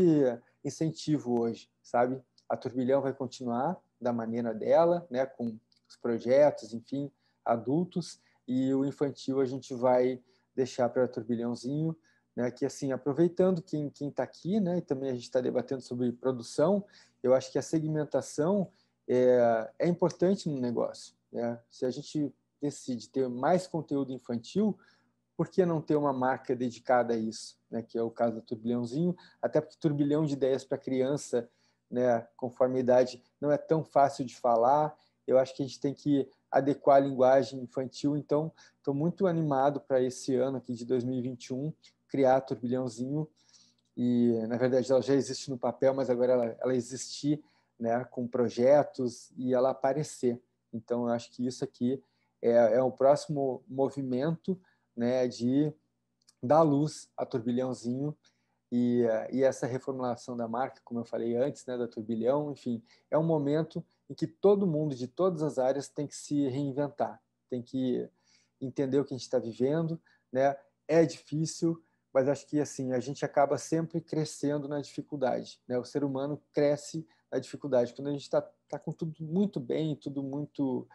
incentivo hoje, sabe? A Turbilhão vai continuar da maneira dela, né, com os projetos, enfim, adultos, e o infantil a gente vai deixar para Turbilhãozinho, né, que assim, aproveitando quem está aqui, né, e também a gente está debatendo sobre produção, eu acho que a segmentação é importante no negócio, né? Se a gente decide ter mais conteúdo infantil, por que não ter uma marca dedicada a isso, né, que é o caso do Turbilhãozinho, até porque turbilhão de ideias para criança, né, conforme a idade, não é tão fácil de falar, eu acho que a gente tem que adequar a linguagem infantil, então estou muito animado para esse ano aqui de 2021, criar Turbilhãozinho, e na verdade ela já existe no papel, mas agora ela existir, né, com projetos e ela aparecer. Então eu acho que isso aqui é o próximo movimento, né, de dar luz a Turbilhãozinho e essa reformulação da marca, como eu falei antes, né, da Turbilhão, enfim, é um momento em que todo mundo de todas as áreas tem que se reinventar, tem que entender o que a gente está vivendo, né? É difícil, mas acho que assim a gente acaba sempre crescendo na dificuldade, né? O ser humano cresce na dificuldade. Quando a gente tá com tudo muito bem, tudo muito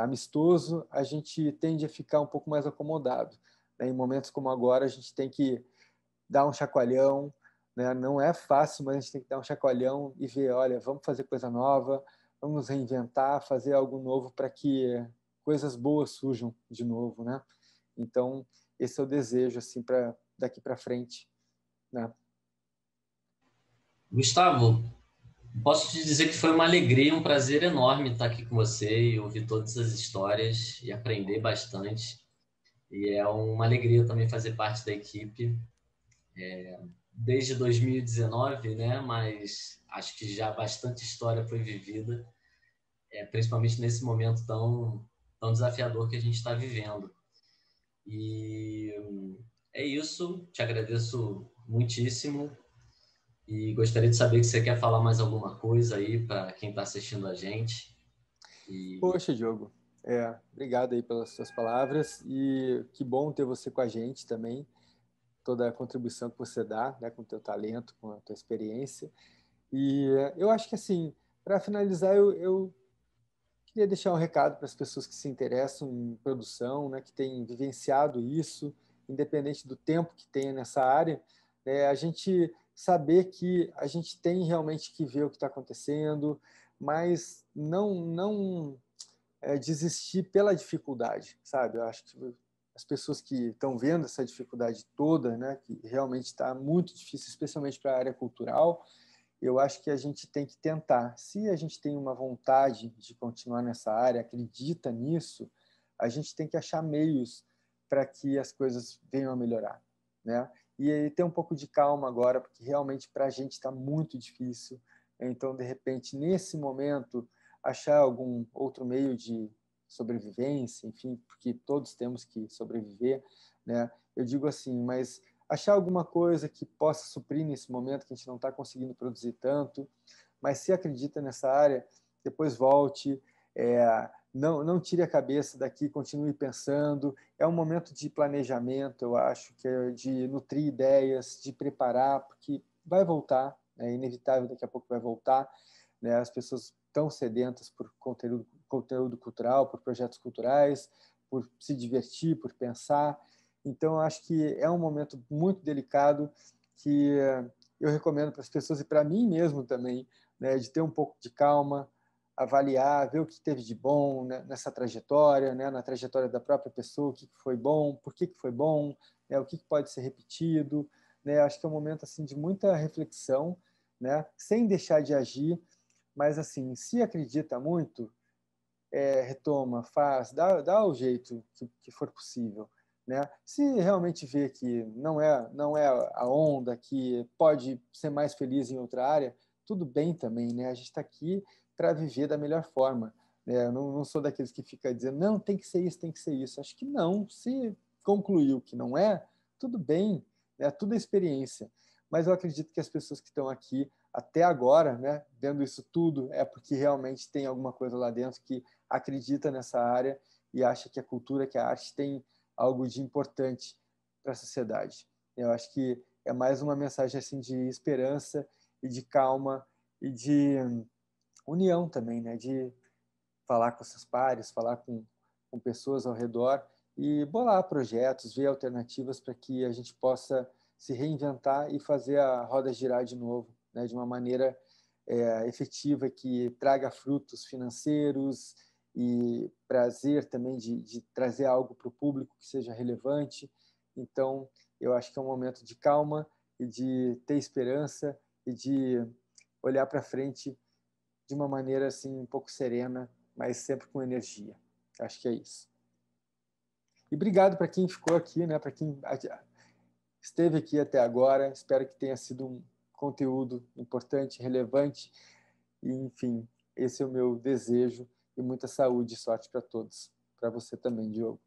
amistoso, a gente tende a ficar um pouco mais acomodado, né? Em momentos como agora, a gente tem que dar um chacoalhão, né? Não é fácil, mas a gente tem que dar um chacoalhão e ver, olha, vamos fazer coisa nova, vamos nos reinventar, fazer algo novo para que coisas boas surjam de novo, né? Então, esse é o desejo assim para daqui para frente, né? Gustavo, posso te dizer que foi uma alegria, um prazer enorme estar aqui com você e ouvir todas as histórias e aprender bastante. E é uma alegria também fazer parte da equipe. Desde 2019, né? Mas acho que já bastante história foi vivida, principalmente nesse momento tão desafiador que a gente está vivendo. E é isso, te agradeço muitíssimo e gostaria de saber se você quer falar mais alguma coisa aí para quem está assistindo a gente. Poxa, Diogo, obrigado aí pelas suas palavras e que bom ter você com a gente também, toda a contribuição que você dá, né, com o teu talento, com a tua experiência. E eu acho que assim, para finalizar, eu queria deixar um recado para as pessoas que se interessam em produção, né, que têm vivenciado isso, independente do tempo que tenha nessa área, a gente saber que a gente tem realmente que ver o que está acontecendo, mas não desistir pela dificuldade, sabe? Eu acho que as pessoas que estão vendo essa dificuldade toda, né, que realmente está muito difícil, especialmente para a área cultural, eu acho que a gente tem que tentar. Se a gente tem uma vontade de continuar nessa área, acredita nisso, a gente tem que achar meios para que as coisas venham a melhorar, né? E ter um pouco de calma agora, porque realmente para a gente está muito difícil. Então, de repente, nesse momento, achar algum outro meio de sobrevivência, enfim, porque todos temos que sobreviver, né? Eu digo assim, mas achar alguma coisa que possa suprir nesse momento que a gente não está conseguindo produzir tanto, mas se acredita nessa área, depois volte, não tire a cabeça daqui, continue pensando. É um momento de planejamento, eu acho, que é de nutrir ideias, de preparar, porque vai voltar, é inevitável, daqui a pouco vai voltar, né? As pessoas estão sedentas por conteúdo cultural, por projetos culturais, por se divertir, por pensar. Então, acho que é um momento muito delicado que eu recomendo para as pessoas e para mim mesmo também, né, de ter um pouco de calma, avaliar, ver o que teve de bom, né, nessa trajetória, né, na trajetória da própria pessoa, o que foi bom, por que foi bom, né, o que pode ser repetido. Né? Acho que é um momento assim, de muita reflexão, né, sem deixar de agir, mas assim, se acredita muito, retoma, faz, dá o jeito que for possível. Né? Se realmente vê que não é a onda, que pode ser mais feliz em outra área, tudo bem também. Né? A gente está aqui para viver da melhor forma. Né? Eu não sou daqueles que fica dizendo, não, tem que ser isso, tem que ser isso. Acho que não. Se concluiu que não é, tudo bem. Né? Tudo é experiência. Mas eu acredito que as pessoas que estão aqui até agora, né, vendo isso tudo, é porque realmente tem alguma coisa lá dentro que acredita nessa área e acha que a cultura, que a arte tem algo de importante para a sociedade. Eu acho que é mais uma mensagem assim de esperança e de calma e de união também, né? De falar com seus pares, falar com pessoas ao redor e bolar projetos, ver alternativas para que a gente possa se reinventar e fazer a roda girar de novo, né? De uma maneira efetiva que traga frutos financeiros e prazer também de trazer algo para o público que seja relevante. Então, eu acho que é um momento de calma e de ter esperança e de olhar para frente de uma maneira assim um pouco serena, mas sempre com energia. Acho que é isso. E obrigado para quem ficou aqui, né? Para quem esteve aqui até agora. Espero que tenha sido um conteúdo importante, relevante. E, enfim, esse é o meu desejo e muita saúde e sorte para todos. Para você também, Diogo.